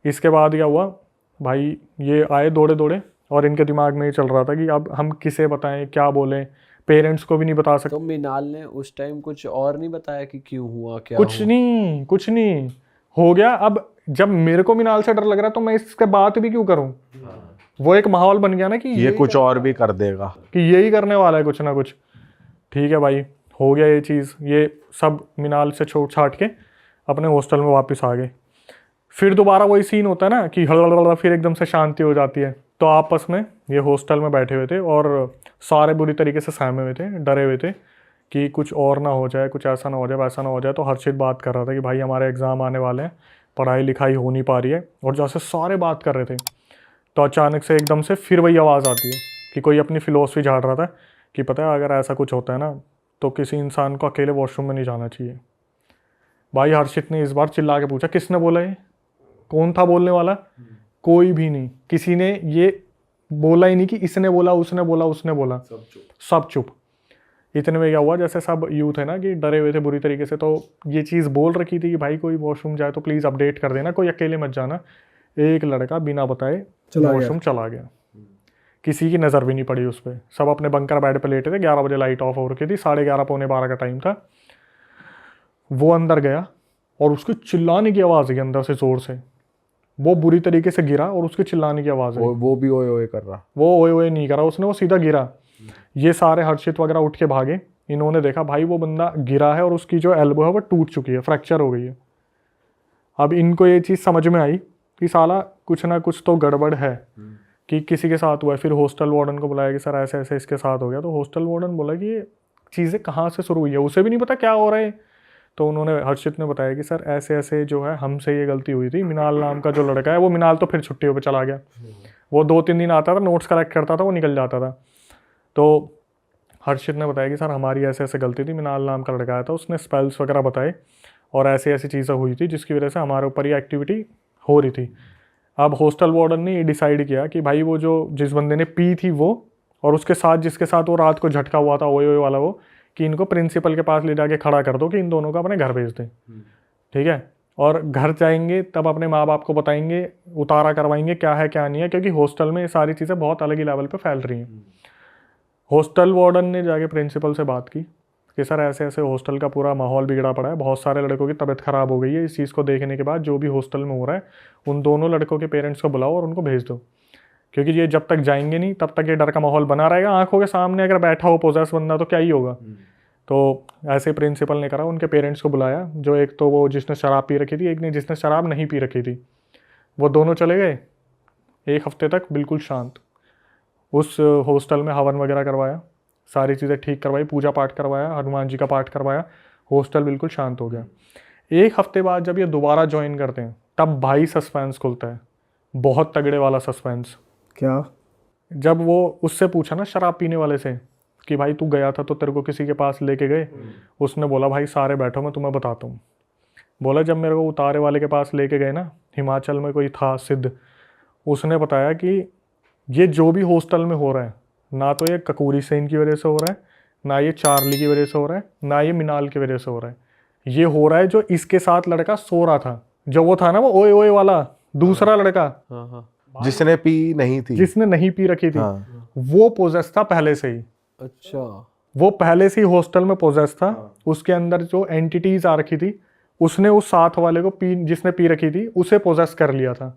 इसके बाद क्या हुआ भाई, ये आए दौड़े दौड़े, और इनके दिमाग में ये चल रहा था कि अब हम किसे बताएं, क्या बोलें, पेरेंट्स को भी नहीं बता सकते। तो मिनाल ने उस टाइम कुछ और नहीं बताया कि क्यों हुआ, क्या कुछ हुआ? नहीं, कुछ नहीं हो गया। अब जब मेरे को मिनाल से डर लग रहा तो मैं इसके बात भी क्यों करूं? वो एक माहौल बन गया ना कि ये कुछ और भी कर देगा, कि यही करने वाला है कुछ ना कुछ। ठीक है भाई, हो गया ये चीज़, ये सब मिनाल से छोड़ छाट के अपने हॉस्टल में वापस आ गए। फिर दोबारा वही सीन होता है ना कि हल्ला, फिर एकदम से शांति हो जाती है। तो आपस में ये हॉस्टल में बैठे हुए थे और सारे बुरी तरीके से सहमे हुए थे, डरे हुए थे कि कुछ और ना हो जाए, कुछ ऐसा ना हो जाए, वैसा ना हो जाए। तो हर्षित बात कर रहा था कि भाई हमारे एग्ज़ाम आने वाले हैं, पढ़ाई लिखाई हो नहीं पा रही है, और जैसे सारे बात कर रहे थे तो अचानक से एकदम से फिर वही आवाज़ आती है कि कोई अपनी फ़िलोसफी झाड़ रहा था कि पता है अगर ऐसा कुछ होता है ना तो किसी इंसान को अकेले वॉशरूम में नहीं जाना चाहिए। भाई हर्षित ने इस बार चिल्ला के पूछा किसने बोला ये? कौन था बोलने वाला? कोई भी नहीं, किसी ने ये बोला ही नहीं कि इसने बोला, उसने बोला, उसने बोला, सब चुप। इतने में क्या हुआ, जैसे सब यूथ है ना कि डरे हुए थे बुरी तरीके से, तो ये चीज़ बोल रखी थी कि भाई कोई वॉशरूम जाए तो प्लीज़ अपडेट कर देना, कोई अकेले मत जाना। एक लड़का बिना बताए वॉशरूम चला गया, किसी की नज़र भी नहीं पड़ी उस पर। सब अपने बंकर बेड पे लेटे थे, 11 बजे लाइट ऑफ हो रखी थी, 11:30 पौने 12 का टाइम था। वो अंदर गया और उसकी चिल्लाने की आवाज़ आई अंदर से ज़ोर से। वो बुरी तरीके से गिरा और उसके चिल्लाने की आवाज़ आई। वो भी ओए ओए कर रहा। वो ओए ओए नहीं करा उसने, वो सीधा गिरा। ये सारे हर्षित वगैरह उठ के भागे। इन्होंने देखा भाई वो बंदा गिरा है और उसकी जो एल्बो है वो टूट चुकी है, फ्रैक्चर हो गई है। अब इनको ये चीज़ समझ में आई कि साला कुछ ना कुछ तो गड़बड़ है, कि किसी के साथ हुआ है। फिर हॉस्टल वार्डन को बुलाया कि सर ऐसे ऐसे इसके साथ हो गया। तो हॉस्टल वार्डन बोला कि ये चीज़ें कहाँ से शुरू हुई है, उसे भी नहीं पता क्या हो रहा है। तो उन्होंने, हर्षित ने बताया कि सर ऐसे ऐसे जो है हमसे ये गलती हुई थी। मिनाल नाम का जो लड़का है, वो मिनाल तो फिर छुट्टियों पे चला गया, वो 2-3 दिन आता था, नोट्स कलेक्ट करता था, वो निकल जाता था। तो हर्षित ने बताया कि सर हमारी ऐसे ऐसे गलती थी, मिनाल नाम का लड़का आया था, उसने स्पेल्स वगैरह बताए और ऐसी ऐसी चीज़ें हुई थी जिसकी वजह से हमारे ऊपर ये एक्टिविटी हो रही थी। अब हॉस्टल वार्डन ने ये डिसाइड किया कि भाई वो जो जिस बंदे ने पी थी वो, और उसके साथ जिसके साथ वो रात को झटका हुआ था ओए ओए वाला, वो, कि इनको प्रिंसिपल के पास ले जाके खड़ा कर दो कि इन दोनों को अपने घर भेज दें। ठीक है, और घर जाएंगे तब अपने माँ बाप को बताएंगे, उतारा करवाएंगे क्या है क्या नहीं है, क्योंकि हॉस्टल में ये सारी चीज़ें बहुत अलग ही लेवल पे फैल रही हैं। हॉस्टल वार्डन ने जाके प्रिंसिपल से बात की कि सर ऐसे ऐसे हॉस्टल का पूरा माहौल बिगड़ा पड़ा है, बहुत सारे लड़कों की तबीयत ख़राब हो गई है। इस चीज़ को देखने के बाद जो भी हॉस्टल में हो रहा है उन दोनों लड़कों के पेरेंट्स को बुलाओ और उनको भेज दो, क्योंकि ये जब तक जाएंगे नहीं तब तक ये डर का माहौल बना रहेगा। आंखों के सामने अगर बैठा हो पोजेस बंदा तो क्या ही होगा। तो ऐसे प्रिंसिपल ने करा, उनके पेरेंट्स को बुलाया, जो एक तो वो जिसने शराब पी रखी थी, एक ने जिसने शराब नहीं पी रखी थी। वो दोनों चले गए, 1 हफ्ते तक बिल्कुल शांत। उस हॉस्टल में हवन वगैरह करवाया, सारी चीज़ें ठीक करवाई, पूजा पाठ करवाया, हनुमान जी का पाठ करवाया, हॉस्टल बिल्कुल शांत हो गया। 1 हफ्ते बाद जब ये दोबारा ज्वाइन करते हैं तब भाई सस्पेंस खुलता है, बहुत तगड़े वाला सस्पेंस। क्या? जब वो उससे पूछा ना शराब पीने वाले से कि भाई तू गया था तो तेरे को किसी के पास लेके गए, उसने बोला भाई सारे बैठो मैं तुम्हें बताता हूँ। बोला जब मेरे को उतारे वाले के पास लेके गए ना, हिमाचल में कोई था सिद्ध, उसने बताया कि ये जो भी हॉस्टल में हो रहा है, ना तो ये कपूरी सेन की वजह से हो रहा है, ना ये चार्ली की वजह से हो रहा है, ना ये मिनाल की वजह से हो रहा है। ये हो रहा है जो इसके साथ लड़का सो रहा था, जो वो था ना वो ओए ओए वाला दूसरा लड़का, जिसने पी नहीं थी, जिसने नहीं पी रखी थी, हाँ। वो पोजेस था पहले से ही। अच्छा, वो पहले से ही हॉस्टल में पोजेस था। उसके अंदर जो एंटिटीज आ रखी थी, उसने उस साथ वाले को जिसने पी रखी थी उसे पोजेस कर लिया था।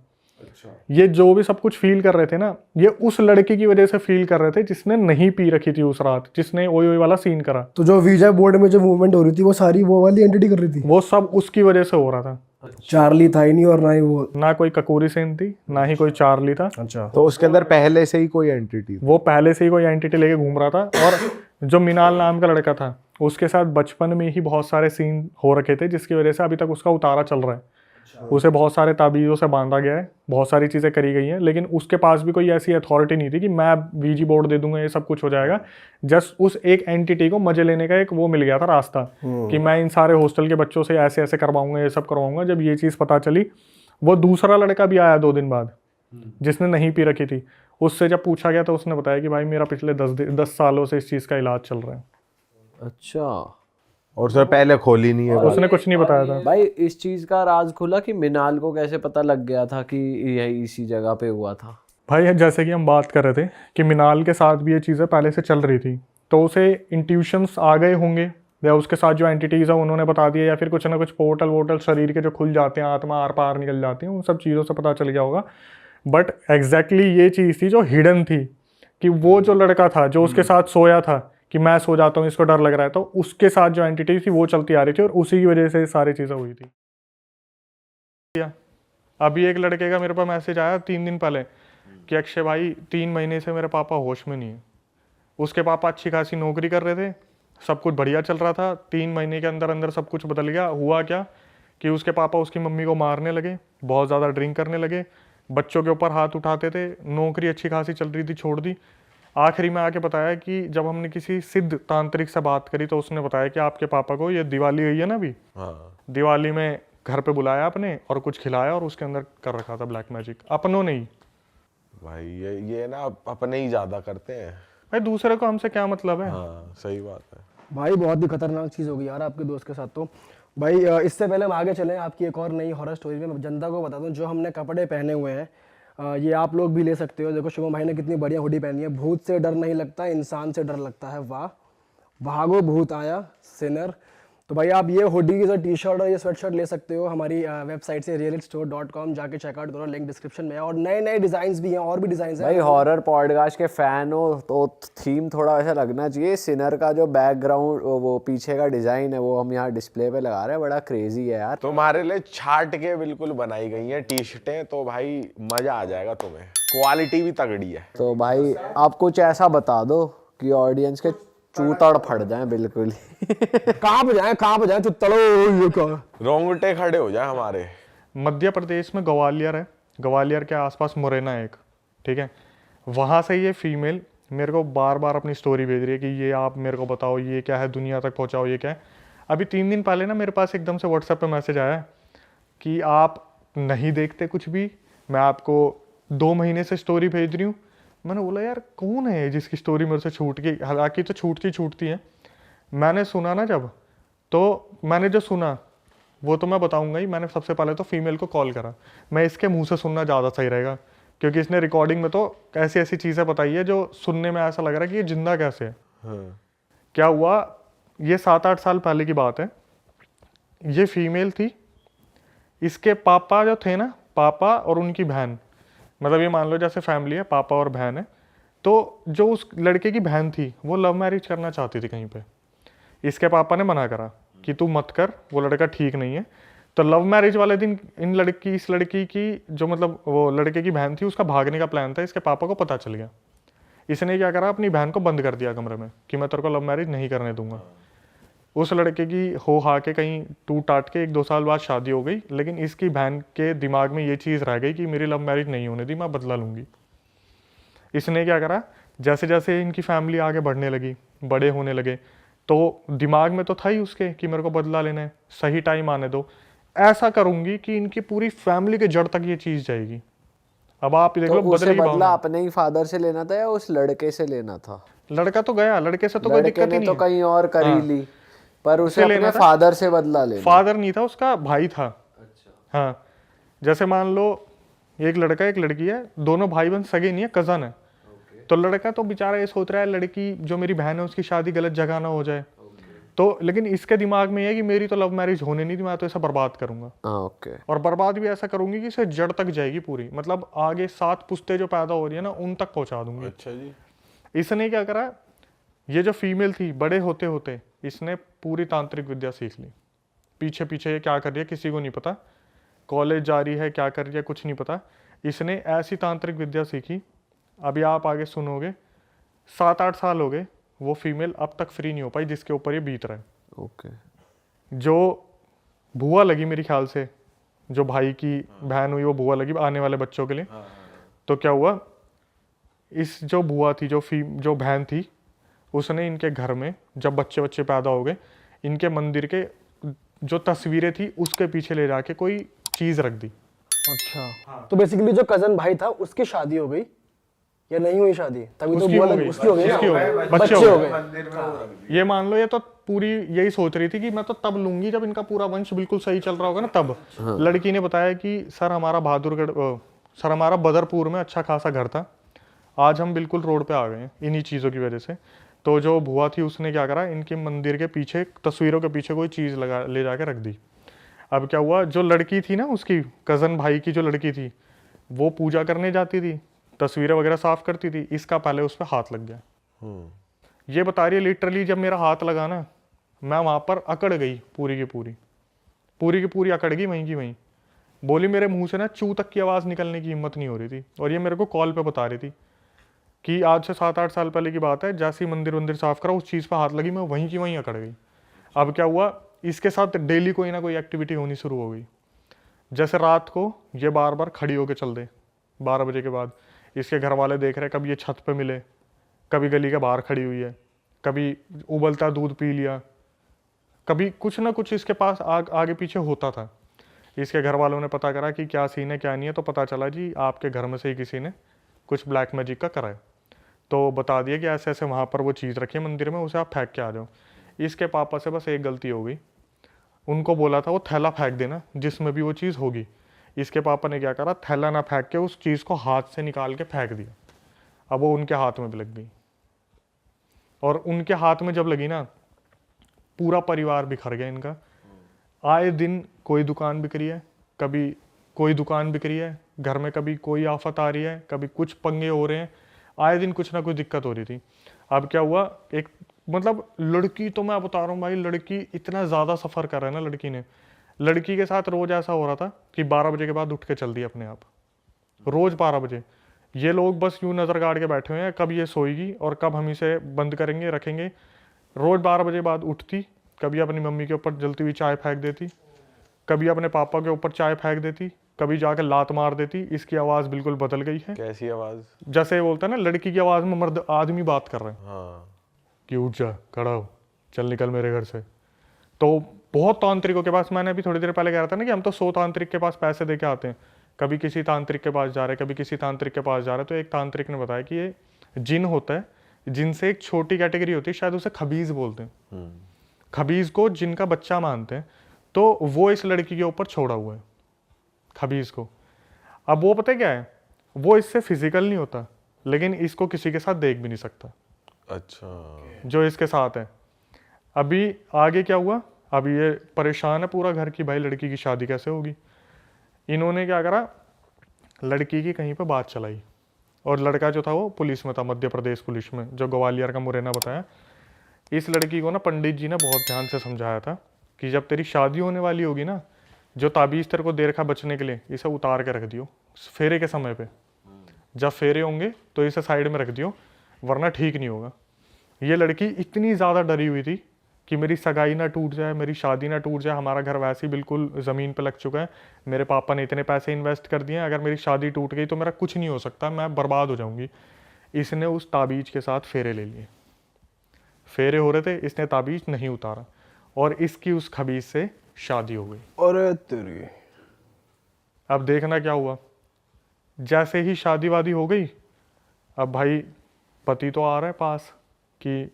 ये जो भी सब कुछ फील कर रहे थे ना, ये उस लड़के की वजह से फील कर रहे थे जिसने नहीं पी रखी थी उस रात, जिसने ओए ओए वाला सीन करा। तो जो वीजा बोर्ड में जो मूवमेंट हो रही थी वो सारी वो वाली एंटिटी कर रही थी? वो सब उसकी वजह से हो रहा था। चार्ली था ही नहीं और ना ही वो। ना कोई ककोरी सेन थी, ना ही कोई चार्ली था। अच्छा। तो उसके अंदर पहले से ही कोई एंटिटी वो पहले से ही कोई एंटिटी लेके घूम रहा था। और जो मिनाल नाम का लड़का था, उसके साथ बचपन में ही बहुत सारे सीन हो रखे थे, जिसकी वजह से अभी तक उसका उतारा चल रहा है। उसे बहुत सारे ताबीज़ों से बांधा गया है, बहुत सारी चीज़ें करी गई हैं, लेकिन उसके पास भी कोई ऐसी अथॉरिटी नहीं थी कि मैं वीजी बोर्ड दे दूंगा, ये सब कुछ हो जाएगा। जस्ट उस एक एंटिटी को मजे लेने का एक वो मिल गया था रास्ता, कि मैं इन सारे हॉस्टल के बच्चों से ऐसे ऐसे करवाऊंगा, ये सब करवाऊंगा। जब ये चीज़ पता चली, वो दूसरा लड़का भी आया 2 दिन बाद, जिसने नहीं पी रखी थी। उससे जब पूछा गया तो उसने बताया कि भाई मेरा पिछले 10 सालों से इस चीज़ का इलाज चल रहा है। अच्छा। और उसने पहले खोली नहीं है। उसने कुछ नहीं बताया था। भाई इस चीज का राज खुला कि मिनाल को कैसे पता लग गया था कि यही इसी जगह पे हुआ था? भाई जैसे कि हम बात कर रहे थे कि मिनाल के साथ भी ये चीज़ें पहले से चल रही थी, तो उसे इंट्यूशंस आ गए होंगे, या उसके साथ जो एंटिटीज़ है उन्होंने बता दिया, या फिर कुछ ना कुछ पोर्टल वोटल शरीर के जो खुल जाते हैं, आत्मा आर पार निकल जाती है, उन सब चीज़ों से पता चल गया होगा। बट एग्जैक्टली ये चीज़ थी जो हिडन थी, कि वो जो लड़का था जो उसके साथ सोया था, कि मैं सो जाता हूँ, इसको डर लग रहा है, तो उसके साथ जो एंटिटी थी वो चलती आ रही थी, और उसी की वजह से ये सारी चीज़ें हुई थी। अभी एक लड़के का मेरे पास मैसेज आया 3 दिन पहले कि अक्षय भाई 3 महीने से मेरे पापा होश में नहीं है। उसके पापा अच्छी खासी नौकरी कर रहे थे, सब कुछ बढ़िया चल रहा था। 3 महीने के अंदर अंदर सब कुछ बदल गया। हुआ क्या कि उसके पापा उसकी मम्मी को मारने लगे, बहुत ज़्यादा ड्रिंक करने लगे, बच्चों के ऊपर हाथ उठाते थे, नौकरी अच्छी खासी चल रही थी, छोड़ दी। आखिरी में आके बताया कि जब हमने किसी सिद्ध तांत्रिक से बात करी तो उसने बताया कि आपके पापा को ये दिवाली गई है ना अभी, दिवाली में घर पे बुलाया आपने और कुछ खिलाया, और उसके अंदर कर रखा था ब्लैक मैजिक। अपनों नहीं भाई ये ना अपने ही ज्यादा करते हैं भाई, दूसरे को हमसे क्या मतलब है। हाँ सही बात है भाई बहुत ही खतरनाक चीज़ हो गई यार आपके दोस्त के साथ। तो भाई इससे पहले हम आगे चलें आपकी एक और नई हॉरर स्टोरी में, जनता को बता दूं जो हमने कपड़े पहने हुए हैं ये आप लोग भी ले सकते हो। देखो शुभम भाई ने कितनी बढ़िया हुडी पहनी है। भूत से डर नहीं लगता, इंसान से डर लगता है। वाह, भागो भूत आया, सिनर। तो भाई आप ये हुडी की जो टी शर्ट और ये स्वेट शर्ट ले सकते हो हमारी वेबसाइट से realitstore.com, जाके चेकआउट करो, लिंक डिस्क्रिप्शन में है। और नए नए डिज़ाइंस भी हैं, और भी डिज़ाइंस हैं। भाई हॉरर पॉडकास्ट के फैन हो तो थीम थोड़ा वैसा लगना चाहिए। सिनर का जो बैकग्राउंड वो पीछे का डिजाइन है वो हम यहाँ डिस्प्ले पे लगा रहे हैं, बड़ा क्रेजी है यार। तुम्हारे लिए छाट के बिल्कुल बनाई गई हैं टी शर्टें, तो भाई मजा आ जाएगा तुम्हें, क्वालिटी भी तगड़ी है। तो भाई आप कुछ ऐसा बता दो कि ऑडियंस के चूतड़ फट जाए बिल्कुल ही। कहाँ पे जाए तो तड़ो ये का रोंगटे खड़े हो जाए हमारे। मध्य प्रदेश में ग्वालियर है, ग्वालियर के आसपास मुरैना है एक, ठीक है। वहाँ से ये फीमेल मेरे को बार बार अपनी स्टोरी भेज रही है कि ये आप मेरे को बताओ ये क्या है, दुनिया तक पहुँचाओ ये क्या है। अभी 3 दिन पहले ना मेरे पास एकदम से व्हाट्सएप पे मैसेज आया कि आप नहीं देखते कुछ भी, मैं आपको 2 महीने से स्टोरी भेज रही हूँ। मैंने बोला यार कौन है जिसकी स्टोरी मेरे से छूट गई, हालांकि तो छूटती है। मैंने सुना ना जब, तो मैंने जो सुना वो तो मैं बताऊंगा ही। मैंने सबसे पहले तो फीमेल को कॉल करा, मैं इसके मुंह से सुनना ज़्यादा सही रहेगा, क्योंकि इसने रिकॉर्डिंग में तो ऐसी ऐसी चीज़ें बताई है जो सुनने में ऐसा लग रहा है कि ये जिंदा कैसे है। क्या हुआ, ये 7-8 साल पहले की बात है। ये फीमेल थी, इसके पापा जो थे ना, पापा और उनकी बहन, मतलब ये मान लो जैसे फैमिली है, पापा और बहन है। तो जो उस लड़के की बहन थी वो लव मैरिज करना चाहती थी कहीं पे। इसके पापा ने मना करा कि तू मत कर, वो लड़का ठीक नहीं है। तो लव मैरिज वाले दिन इस लड़की की जो मतलब वो लड़के की बहन थी, उसका भागने का प्लान था। इसके पापा को पता चल गया। इसने क्या करा, अपनी बहन को बंद कर दिया कमरे में कि मैं तेरे को लव मैरिज नहीं करने दूंगा। उस लड़के की हो हा के कहीं टूट टाट के 1-2 साल बाद शादी हो गई, लेकिन इसकी बहन के दिमाग में ये चीज़ रह गई कि मेरी लव मैरिज नहीं होने दी, मैं बदला लूँगी। इसने क्या करा, जैसे जैसे इनकी फैमिली आगे बढ़ने लगी, बड़े होने लगे, तो दिमाग में तो था ही उसके कि मेरे को बदला लेना है, सही टाइम आने दो, ऐसा करूँगी कि इनकी पूरी फैमिली के जड़ तक ये चीज़ जाएगी। अब आप देख तो लो, उसे बदला अपने ही फादर से लेना था या उस लड़के से लेना था? लड़का तो गया, लड़के से तो कोई दिक्कत ही नहीं तो है। कहीं और कर ही ली, पर उसे अपने फादर से बदला लेना। फादर नहीं था, उसका भाई था। अच्छा। हाँ, जैसे मान लो एक लड़का एक लड़की है, दोनों भाई बहन सगे नहीं है, कजन है। तो लड़का तो बेचारा ये सोच रहा है लड़की जो मेरी बहन है उसकी शादी गलत जगह ना हो जाए, तो लेकिन इसके दिमाग में ये है कि मेरी तो लव मैरिज होने नहीं थी, मैं तो इसे बर्बाद करूंगा। ओके। और बर्बाद भी ऐसा करूंगी कि इसे जड़ तक जाएगी पूरी, मतलब आगे 7 पुश्तें जो पैदा हो रही है ना उन तक पहुंचा दूंगी। अच्छा जी। इसने क्या करा, ये जो फीमेल थी बड़े होते होते इसने पूरी तांत्रिक विद्या सीख ली। पीछे पीछे ये क्या कर रही है किसी को नहीं पता, कॉलेज जा रही है क्या कर रही है कुछ नहीं पता। इसने ऐसी तांत्रिक विद्या सीखी, अभी आप आगे सुनोगे, 7-8 साल हो गए वो फीमेल अब तक फ्री नहीं हो पाई जिसके ऊपर ये बीत रहा है। ओके। जो बुआ लगी मेरे ख्याल से, जो भाई की बहन हुई वो बुआ लगी आने वाले बच्चों के लिए। तो क्या हुआ, इस जो बुआ थी, जो बहन थी, उसने इनके घर में जब बच्चे पैदा हो गए, इनके मंदिर के जो तस्वीरें थी उसके पीछे ले जाके कोई चीज रख दी। अच्छा, तो बेसिकली जो कजन भाई था उसकी शादी हो गई या नहीं हुई शादी? तभी तो उसकी बुआ हो लग गई, उसकी हो गई ना, उसकी हो गई, बच्चे हो गए। ये मान लो ये तो पूरी यही सोच रही थी कि मैं तो तब लूंगी जब इनका पूरा वंश बिल्कुल सही चल रहा होगा ना तब। लड़की ने बताया कि सर हमारा सर हमारा बदरपुर में अच्छा खासा घर था, आज हम बिल्कुल रोड पे आ गए हैं इन्हीं चीज़ों की वजह से। तो जो बुआ थी उसने क्या करा, इनके मंदिर के पीछे तस्वीरों के पीछे कोई चीज़ ले जाके रख दी। अब क्या हुआ, जो लड़की थी ना उसकी कज़न भाई की जो लड़की थी वो पूजा करने जाती थी, तस्वीरें वगैरह साफ करती थी, इसका पहले उस पर हाथ लग गया। ये बता रही है लिटरली जब मेरा हाथ लगा ना मैं वहाँ पर अकड़ गई, पूरी की पूरी अकड़ गई वहीं की वहीं। बोली मेरे मुंह से ना चू तक की आवाज़ निकलने की हिम्मत नहीं हो रही थी। और ये मेरे को कॉल पे बता रही थी कि आज से 7-8 साल पहले की बात है, जैसे ही मंदिर साफ करा उस चीज़ पर हाथ लगी, मैं वहीं की वहीं अकड़ गई। अब क्या हुआ, इसके साथ डेली कोई ना कोई एक्टिविटी होनी शुरू हो गई। जैसे रात को ये बार बार खड़ी होकर चल दे 12 बजे के बाद, इसके घर वाले देख रहे हैं, कभी ये छत पे मिले, कभी गली के बाहर खड़ी हुई है, कभी उबलता दूध पी लिया, कभी कुछ ना कुछ इसके पास आगे पीछे होता था। इसके घर वालों ने पता करा कि क्या सीन है क्या नहीं है, तो पता चला जी आपके घर में से ही किसी ने कुछ ब्लैक मैजिक का करा है। तो बता दिया कि ऐसे ऐसे वहाँ पर वो चीज़ रखी है मंदिर में, उसे आप फेंक के आ जाओ। इसके पापा से बस एक गलती हो गई, उनको बोला था वो थैला फेंक देना जिसमें भी वो चीज़ होगी। इसके पापा ने क्या करा, थैला ना फेंक के उस चीज़ को हाथ से निकाल के फेंक दिया। अब वो उनके हाथ में भी लग गई, और उनके हाथ में जब लगी ना पूरा परिवार बिखर गया इनका। आए दिन कोई दुकान बिक रही है, कभी कोई दुकान बिक रही है घर में, कभी कोई आफत आ रही है, कभी कुछ पंगे हो रहे हैं, आए दिन कुछ ना कुछ दिक्कत हो रही थी। अब क्या हुआ, एक मतलब लड़की तो मैं बता रहा हूँ भाई, लड़की इतना ज़्यादा सफ़र कर रहा है ना लड़की के साथ रोज़ ऐसा हो रहा था कि 12 बजे के बाद उठ के चल दी अपने आप, रोज़ 12 बजे। ये लोग बस यूँ नज़र गाड़ के बैठे हुए हैं कब ये सोएगी और कब हम इसे बंद करेंगे रखेंगे। रोज़ 12 बजे बाद उठती, कभी अपनी मम्मी के ऊपर जलती हुई चाय फेंक देती, कभी अपने पापा के ऊपर चाय फेंक देती, कभी जाकर लात मार देती। इसकी आवाज़ बिल्कुल बदल गई है। कैसी आवाज़? जैसे बोलता है ना लड़की की आवाज़ में मर्द आदमी बात कर रहे हैं। हाँ। कि उठ जा, खड़ा हो, चल निकल मेरे घर से। तो बहुत तांत्रिकों के पास, मैंने अभी थोड़ी देर पहले कह रहा था ना कि हम तो 100 तांत्रिक के पास पैसे दे के आते हैं, कभी किसी तांत्रिक के पास जा रहे, कभी किसी तांत्रिक के पास जा रहे। तो एक तांत्रिक ने बताया कि ये जिन होता है, जिनसे एक छोटी कैटेगरी होती है, शायद उसे खबीज बोलते हैं, खबीज को जिनका बच्चा मानते हैं। तो वो इस लड़की के ऊपर छोड़ा हुआ है खबीज को। अब वो पता है क्या है, वो इससे फिजिकल नहीं होता, लेकिन इसको किसी के साथ देख भी नहीं सकता। अच्छा। जो इसके साथ है। अभी आगे क्या हुआ, अभी ये परेशान है पूरा घर की, भाई लड़की की शादी कैसे होगी। इन्होंने क्या करा, लड़की की कहीं पे बात चलाई, और लड़का जो था वो पुलिस में था, मध्य प्रदेश पुलिस में, जो ग्वालियर का मुरैना बताया। इस लड़की को ना पंडित जी ने बहुत ध्यान से समझाया था कि जब तेरी शादी होने वाली होगी ना, जो ताबीज़ तेरे को दे रखा बचने के लिए, इसे उतार के रख दियो फेरे के समय पे। जब फेरे होंगे तो इसे साइड में रख दियो, वरना ठीक नहीं होगा। ये लड़की इतनी ज़्यादा डरी हुई थी कि मेरी सगाई ना टूट जाए, मेरी शादी ना टूट जाए, हमारा घर वैसे ही बिल्कुल ज़मीन पे लग चुका है, मेरे पापा ने इतने पैसे इन्वेस्ट कर दिए हैं, अगर मेरी शादी टूट गई तो मेरा कुछ नहीं हो सकता, मैं बर्बाद हो जाऊंगी। इसने उस ताबीज़ के साथ फेरे ले लिए, फेरे हो रहे थे, इसने ताबीज़ नहीं उतारा, और इसकी उस खबीज से शादी हो गई। और तेरी अब देखना क्या हुआ, जैसे ही शादी वादी हो गई, अब भाई पति तो आ रहा है पास कि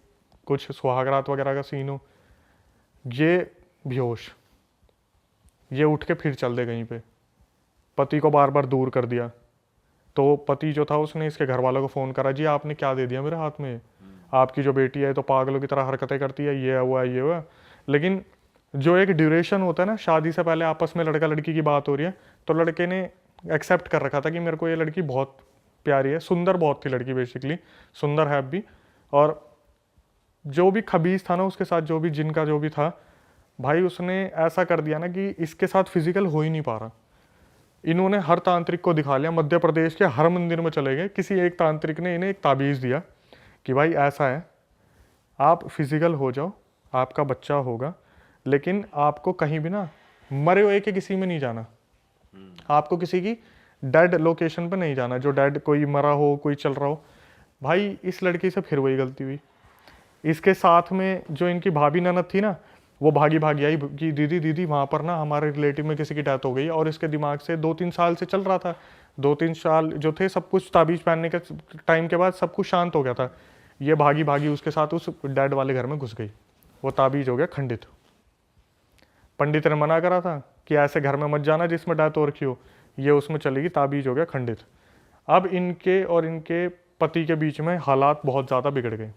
कुछ सुहागरात वगैरह का सीन हो, ये बेहोश, ये उठ के फिर चल दे कहीं पे, पति को बार बार दूर कर दिया। तो पति जो था उसने इसके घर वालों को फ़ोन करा, जी आपने क्या दे दिया मेरे हाथ में, आपकी जो बेटी है तो पागलों की तरह हरकतें करती है, ये हुआ ये हुआ। लेकिन जो एक ड्यूरेशन होता है ना, शादी से पहले आपस में लड़का लड़की की बात हो रही है, तो लड़के ने एक्सेप्ट कर रखा था कि मेरे को ये लड़की बहुत प्यारी है, सुंदर बहुत थी लड़की, बेसिकली सुंदर है भी। और जो भी खबीस था ना उसके साथ, जो भी जिनका जो भी था भाई, उसने ऐसा कर दिया ना कि इसके साथ फिजिकल हो ही नहीं पा रहा। इन्होंने हर तांत्रिक को दिखा लिया, मध्य प्रदेश के हर मंदिर में चले गए, किसी एक तांत्रिक ने इन्हें एक ताबीज़ दिया कि भाई ऐसा है, आप फिजिकल हो जाओ, आपका बच्चा होगा, लेकिन आपको कहीं भी ना मरे हुए के किसी में नहीं जाना, आपको किसी की डेड लोकेशन पे नहीं जाना, जो डेड कोई मरा हो, कोई चल रहा हो। भाई इस लड़की से फिर वही गलती हुई। इसके साथ में जो इनकी भाभी ननद थी ना, वो भागी भागी आई कि दीदी दीदी वहाँ पर ना हमारे रिलेटिव में किसी की डेथ हो गई। और इसके दिमाग से 2-3 साल से चल रहा था, 2-3 साल जो थे सब कुछ ताबीज़ पहनने के टाइम के बाद सब कुछ शांत हो गया था। ये भागी भागी उसके साथ उस डैड वाले घर में घुस गई, वो ताबीज़ हो गया खंडित। पंडित ने मना करा था कि ऐसे घर में मत जाना जिसमें डेथ हो रखी हो, ये उसमें चलेगी, ताबीज़ हो गया खंडित। अब इनके और इनके पति के बीच में हालात बहुत ज़्यादा बिगड़ गए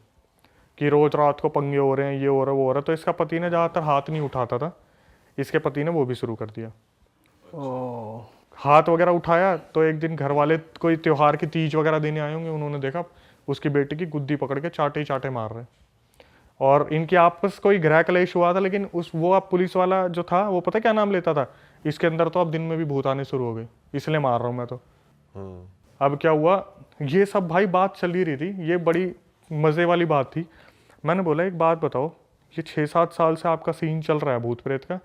कि रोज़ रात को पंगे हो रहे हैं, ये हो रहा है वो हो रहा है। तो इसका पति ने ज़्यादातर हाथ नहीं उठाता था, इसके पति ने वो भी शुरू कर दिया। हाथ वगैरह उठाया तो एक दिन घर वाले कोई त्योहार की तीज वगैरह देने आए होंगे, उन्होंने देखा उसकी बेटी की गुद्दी पकड़ के चाटे ही चाटे मार रहे। और इनकी आपस कोई गृह कलेश हुआ था, लेकिन वो अब पुलिस वाला जो था वो पता क्या नाम लेता था, इसके अंदर तो अब दिन में भी भूत आने शुरू हो गए, इसलिए मार रहा हूँ मैं तो। अब क्या हुआ, ये सब भाई बात चल ही रही थी, ये बड़ी मज़े वाली बात थी। मैंने बोला एक बात बताओ, ये 6-7 साल से आपका सीन चल रहा है भूत प्रेत का,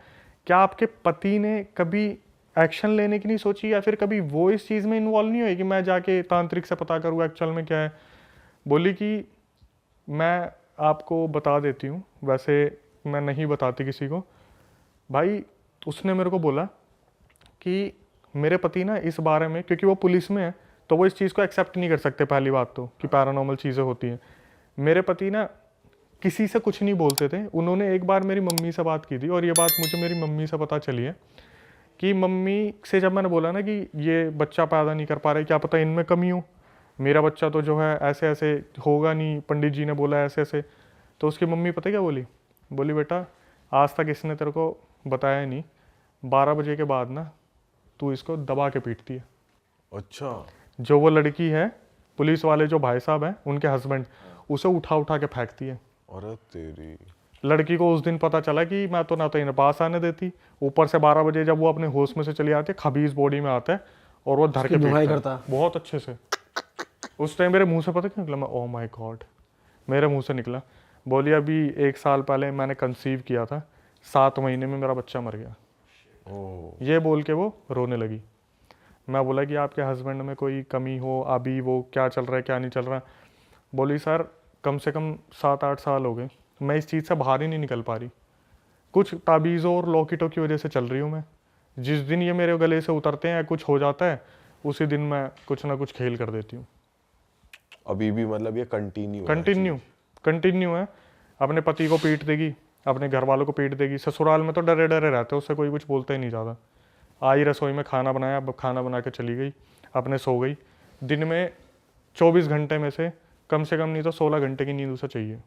क्या आपके पति ने कभी एक्शन लेने की नहीं सोची, या फिर कभी वो इस चीज़ में इन्वॉल्व नहीं हुई कि मैं जाके तांत्रिक से पता करूँ एक्चुअल में क्या है। बोली कि मैं आपको बता देती हूँ, वैसे मैं नहीं बताती किसी को। भाई उसने मेरे को बोला कि मेरे पति ना इस बारे में, क्योंकि वो पुलिस में है तो वो इस चीज़ को एक्सेप्ट नहीं कर सकते, पहली बात तो कि पैरानॉर्मल चीज़ें होती हैं। मेरे पति ना किसी से कुछ नहीं बोलते थे। उन्होंने एक बार मेरी मम्मी से बात की थी, और ये बात मुझे मेरी मम्मी से पता चली है कि मम्मी से जब मैंने बोला ना कि ये बच्चा पैदा नहीं कर पा रहे, क्या पता इनमें कमी हो, मेरा बच्चा तो जो है ऐसे ऐसे होगा नहीं, पंडित जी ने बोला ऐसे ऐसे। तो उसकी मम्मी पता क्या बोली, बोली बेटा आज तक इसने तेरे को बताया नहीं, 12 बजे के बाद ना तू इसको दबा के पीटती है। अच्छा। जो वो लड़की है, पुलिस वाले जो भाई साहब हैं उनके हस्बैंड, उसे उठा उठा के फेंकती है। अरे तेरी। लड़की को उस दिन पता चला कि मैं तो ना तो इन्हें पास आने देती, ऊपर से 12 बजे जब वो अपने होश में से चली आती है, खबीज बॉडी में आता है और वो धर के पीटता है बहुत अच्छे से। उस टाइम मेरे मुंह से पता क्या निकला, मैं ओह माय गॉड, मेरे मुंह से निकला, बोली अभी 1 साल पहले मैंने कंसीव किया था, 7 महीने में मेरा बच्चा मर गया। ये बोल के वो रोने लगी। मैं बोला कि आपके हस्बैंड में कोई कमी हो, अभी वो क्या चल रहा है क्या नहीं चल रहा। बोली सर कम से कम 7-8 साल हो गए, मैं इस चीज़ से बाहर ही नहीं निकल पा रही, कुछ ताबीज़ों और लॉकेटों की वजह से चल रही हूँ मैं। जिस दिन ये मेरे गले से उतरते हैं या कुछ हो जाता है, उसी दिन मैं कुछ ना कुछ खेल कर देती हूँ। अभी भी मतलब ये कंटिन्यू है। अपने पति को पीट देगी, अपने घर वालों को पीट देगी, ससुराल में तो डरे डरे रहते, उससे कोई कुछ बोलता ही नहीं ज़्यादा। आई रसोई में खाना बनाया, खाना बना के चली गई, अपने सो गई। दिन में 24 घंटे में से कम नहीं तो 16 घंटे की नींद उसे चाहिए।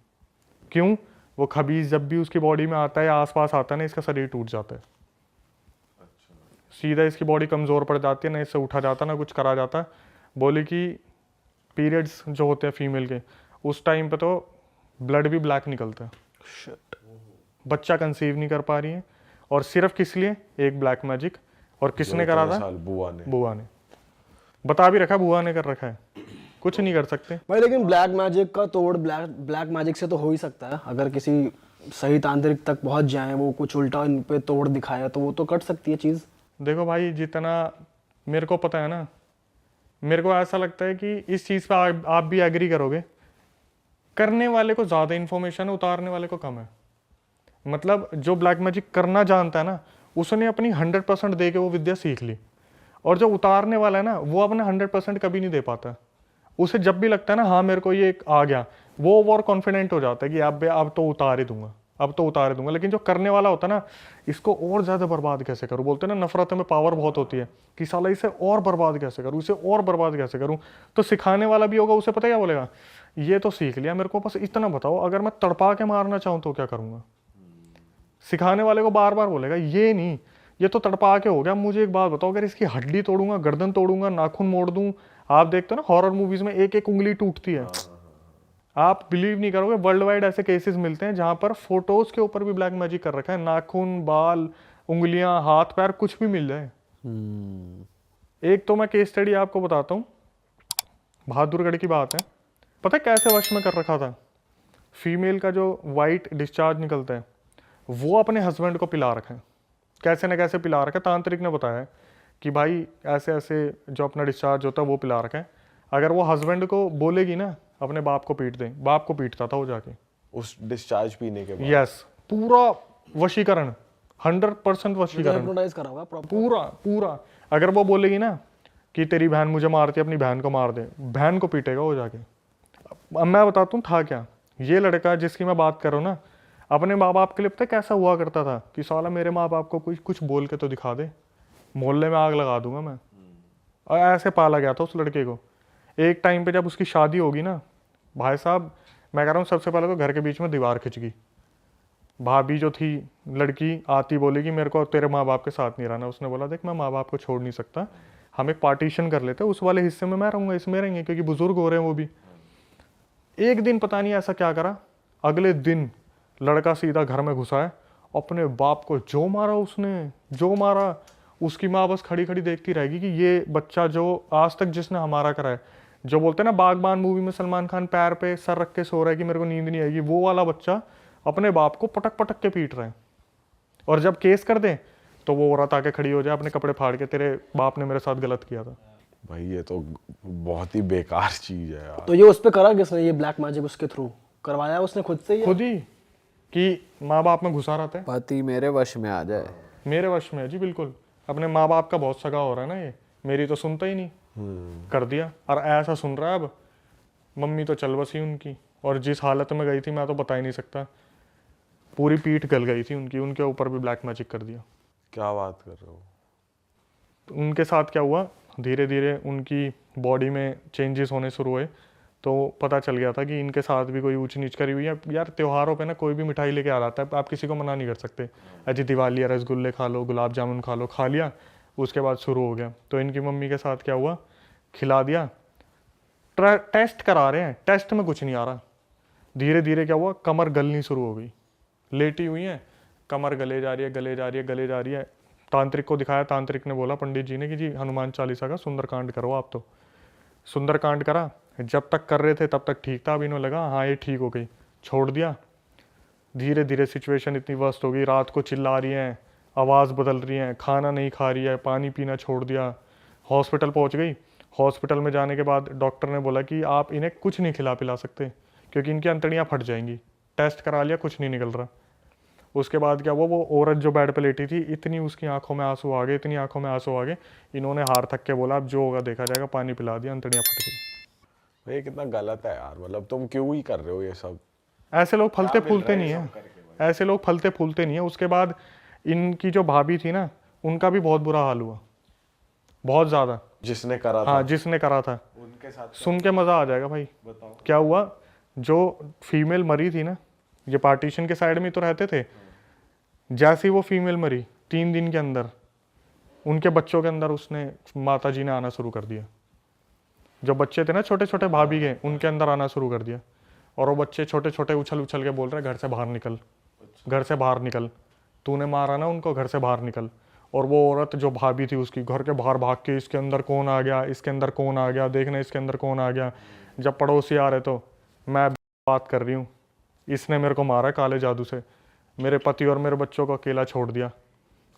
क्यों? वो खबीज जब भी उसकी बॉडी में आता है या आसपास आता है ना, इसका शरीर टूट जाता है। सीधा इसकी बॉडी कमज़ोर पड़ जाती है, ना इससे उठा जाता ना कुछ करा जाता। बोली कि पीरियड्स जो होते हैं फीमेल के, उस टाइम पे तो ब्लड भी ब्लैक निकलता है। बच्चा कंसीव नहीं कर पा रही है, और सिर्फ किस लिए? एक ब्लैक मैजिक। और किसने करा था? बुआ ने बता भी रखा, बुआ ने कर रखा है, कुछ नहीं कर सकते भाई। लेकिन ब्लैक मैजिक का तोड़ ब्लैक मैजिक से तो हो ही सकता है, अगर किसी सही तांत्रिक तक पहुंच जाए, वो कुछ उल्टा इन पे तोड़ दिखाया तो वो तो कट सकती है चीज़। देखो भाई, जितना मेरे को पता है ना, मेरे को ऐसा लगता है कि इस चीज़ पे आप भी एग्री करोगे, करने वाले को ज़्यादा इन्फॉर्मेशन है, उतारने वाले को कम है। मतलब जो ब्लैक मैजिक करना जानता है ना, उसने अपनी 100% दे के वो विद्या सीख ली, और जो उतारने वाला है ना, वो अपना 100% कभी नहीं दे पाता। उसे जब भी लगता है ना हाँ मेरे को ये आ गया, वो ओवर कॉन्फिडेंट हो जाता है कि अब तो उतार ही दूंगा, अब तो उतार दूंगा। लेकिन जो करने वाला होता है ना, इसको और ज़्यादा बर्बाद कैसे करूँ, बोलते हैं ना नफरत में पावर बहुत होती है, कि साला इसे और बर्बाद कैसे करूँ, इसे और बर्बाद कैसे करूँ। तो सिखाने वाला भी होगा, उसे पता क्या बोलेगा, ये तो सीख लिया, मेरे को बस इतना बताओ, अगर मैं तड़पा के मारना चाहूँ तो क्या करूँगा। सिखाने वाले को बार बार बोलेगा ये नहीं, ये तो तड़पा के हो गया, मुझे एक बात बताओ, अगर इसकी हड्डी तोड़ूंगा, गर्दन तोड़ूंगा, नाखून मोड़ दूं, आप देखते हो ना हॉरर मूवीज में एक एक उंगली टूटती है, आप बिलीव नहीं करोगे, वर्ल्ड वाइड ऐसे केसेस मिलते हैं जहां पर फोटोज के ऊपर भी ब्लैक मैजिक कर रखा है, नाखून, बाल, उंगलियां, हाथ पैर कुछ भी मिल जाए। एक तो मैं केस स्टडी आपको बताता हूँ, बहादुरगढ़ की बात है। पता है कैसे वश में कर रखा था, फीमेल का जो वाइट डिस्चार्ज निकलता है वो अपने हस्बैंड को पिला रखा है, कैसे ना कैसे पिला रखा है। तांत्रिक ने बताया कि भाई ऐसे ऐसे जो अपना डिस्चार्ज होता है वो पिला रखा है, अगर वो हस्बैंड को बोलेगी ना अपने बाप को पीट दे, बाप को पीटता था वो जाके उस डिस्चार्ज पीने के बाद। यस, पूरा वशीकरण, 100% वशीकरण, हिप्नोटाइज करा हुआ प्रॉपर। पूरा पूरा। अगर वो बोलेगी ना कि तेरी बहन मुझे मारती है, अपनी बहन को मार दे, बहन को पीटेगा वो जाके। अब मैं बताता हूँ था क्या, ये लड़का जिसकी मैं बात कर रहा हूँ ना, अपने माँ बाप के लिए पता है कैसा हुआ करता था कि साला मेरे माँ बाप को कुछ बोल के तो दिखा दे, मोहल्ले में आग लगा दूंगा मैं। और ऐसे पाला गया था उस लड़के को। एक टाइम पे जब उसकी शादी होगी ना, भाई साहब मैं कह रहा हूँ सबसे पहले तो घर के बीच में दीवार खिंच गई। भाभी जो थी लड़की आती बोली कि मेरे को तेरे माँ बाप के साथ नहीं रहना। उसने बोला देख मैं माँ बाप को छोड़ नहीं सकता, हम एक पार्टीशन कर लेते, उस वाले हिस्से में मैं रहूँगा, इसमें रहेंगे, क्योंकि बुजुर्ग हो रहे हैं वो भी। एक दिन पता नहीं ऐसा क्या करा, अगले दिन लड़का सीधा घर में घुसा है, अपने बाप को जो मारा उसने, जो मारा। उसकी माँ बस खड़ी खड़ी देखती रहेगी कि ये बच्चा जो आज तक जिसने हमारा करा है, जो बोलते हैं ना बागबान मूवी में सलमान खान पैर पे सर रख के सो रहा है कि मेरे को नींद नहीं आएगी, वो वाला बच्चा अपने बाप को पटक पटक के पीट रहा है। और जब केस कर दे तो वो औरत आके खड़ी हो जाए अपने कपड़े फाड़ के, तेरे बाप ने मेरे साथ गलत किया था। भाई ये तो बहुत ही बेकार चीज है यार। तो ये उस पे करा किसने, ये ब्लैक मैजिक उसके थ्रू करवाया उसने खुद से ही? खुद ही, कि माँ बाप में घुसा रहता है, पति मेरे वश में आ जाए। मेरे वश में है जी, बिल्कुल। अपने माँ बाप का बहुत सगा हो रहा है ना ये, मेरी तो सुनता ही नहीं, कर दिया। और ऐसा सुन रहा है अब, मम्मी तो चल बसी उनकी, और जिस हालत में गई थी मैं तो बता ही नहीं सकता, पूरी पीठ गल गई थी उनकी, उनके ऊपर भी ब्लैक मैजिक कर दिया। क्या बात कर रहे हो। तो उनके साथ क्या हुआ, धीरे धीरे उनकी बॉडी में चेंजेस होने शुरू हुए, तो पता चल गया था कि इनके साथ भी कोई ऊंच नीच करी हुई है। यार त्योहारों पे ना कोई भी मिठाई लेके आ जाता है, आप किसी को मना नहीं कर सकते, अजी दिवाली है रसगुल्ले खा लो, गुलाब जामुन खा लो, खा लिया, उसके बाद शुरू हो गया। तो इनकी मम्मी के साथ क्या हुआ, खिला दिया, टेस्ट करा रहे हैं, टेस्ट में कुछ नहीं आ रहा। धीरे धीरे क्या हुआ, कमर गलनी शुरू हो गई, लेटी हुई है, कमर गले जा रही है, गले जा रही है, गले जा रही है। तांत्रिक को दिखाया, तांत्रिक ने बोला पंडित जी ने कि जी हनुमान चालीसा का सुंदरकांड करो आप। तो सुंदरकांड करा, जब तक कर रहे थे तब तक ठीक था, अब इन्होंने लगा हाँ ये ठीक हो गई, छोड़ दिया। धीरे धीरे सिचुएशन इतनी वर्स्ट हो गई, रात को चिल्ला रही हैं, आवाज़ बदल रही है, खाना नहीं खा रही है, पानी पीना छोड़ दिया। हॉस्पिटल पहुंच गई, हॉस्पिटल में जाने के बाद डॉक्टर ने बोला कि आप इन्हें कुछ नहीं खिला पिला सकते क्योंकि इनकी अंतड़ियाँ फट जाएंगी। टेस्ट करा लिया, कुछ नहीं निकल रहा। उसके बाद क्या हुआ, वो औरत जो बेड पे लेटी थी, इतनी उसकी आंखों में आंसू आ गए, इतनी आंखों में आंसू आ गए, इन्होंने हार थक के बोला अब जो होगा देखा जाएगा, पानी पिला दिया, अंतड़ियाँ फट गई। ये कितना गलत है यार, मतलब तुम क्यों ही कर रहे हो ये सब। ऐसे लोग फलते फूलते नहीं है, ऐसे लोग फलते फूलते नहीं है। उसके बाद इनकी जो भाभी थी ना, उनका भी बहुत बुरा हाल हुआ, बहुत ज़्यादा। जिसने करा था, हाँ जिसने करा था, उनके साथ सुन के मज़ा आ जाएगा भाई। बताओ क्या हुआ, जो फीमेल मरी थी ना, ये पार्टीशन के साइड में तो रहते थे, जैसे ही वो फीमेल मरी 3 दिन के अंदर उनके बच्चों के अंदर उसने माता जी ने आना शुरू कर दिया। जो बच्चे थे ना छोटे छोटे भाभी के, उनके अंदर आना शुरू कर दिया। और वो बच्चे छोटे छोटे उछल उछल के बोल रहे घर से बाहर निकल, घर से बाहर निकल, तूने मारा ना उनको, घर से बाहर निकल। और वो औरत जो भाभी थी उसकी घर के बाहर भाग के, इसके अंदर कौन आ गया, इसके अंदर कौन आ गया, देखना इसके अंदर कौन आ गया। जब पड़ोसी आ रहे तो मैं बात कर रही हूँ, इसने मेरे को मारा काले जादू से, मेरे पति और मेरे बच्चों को अकेला छोड़ दिया।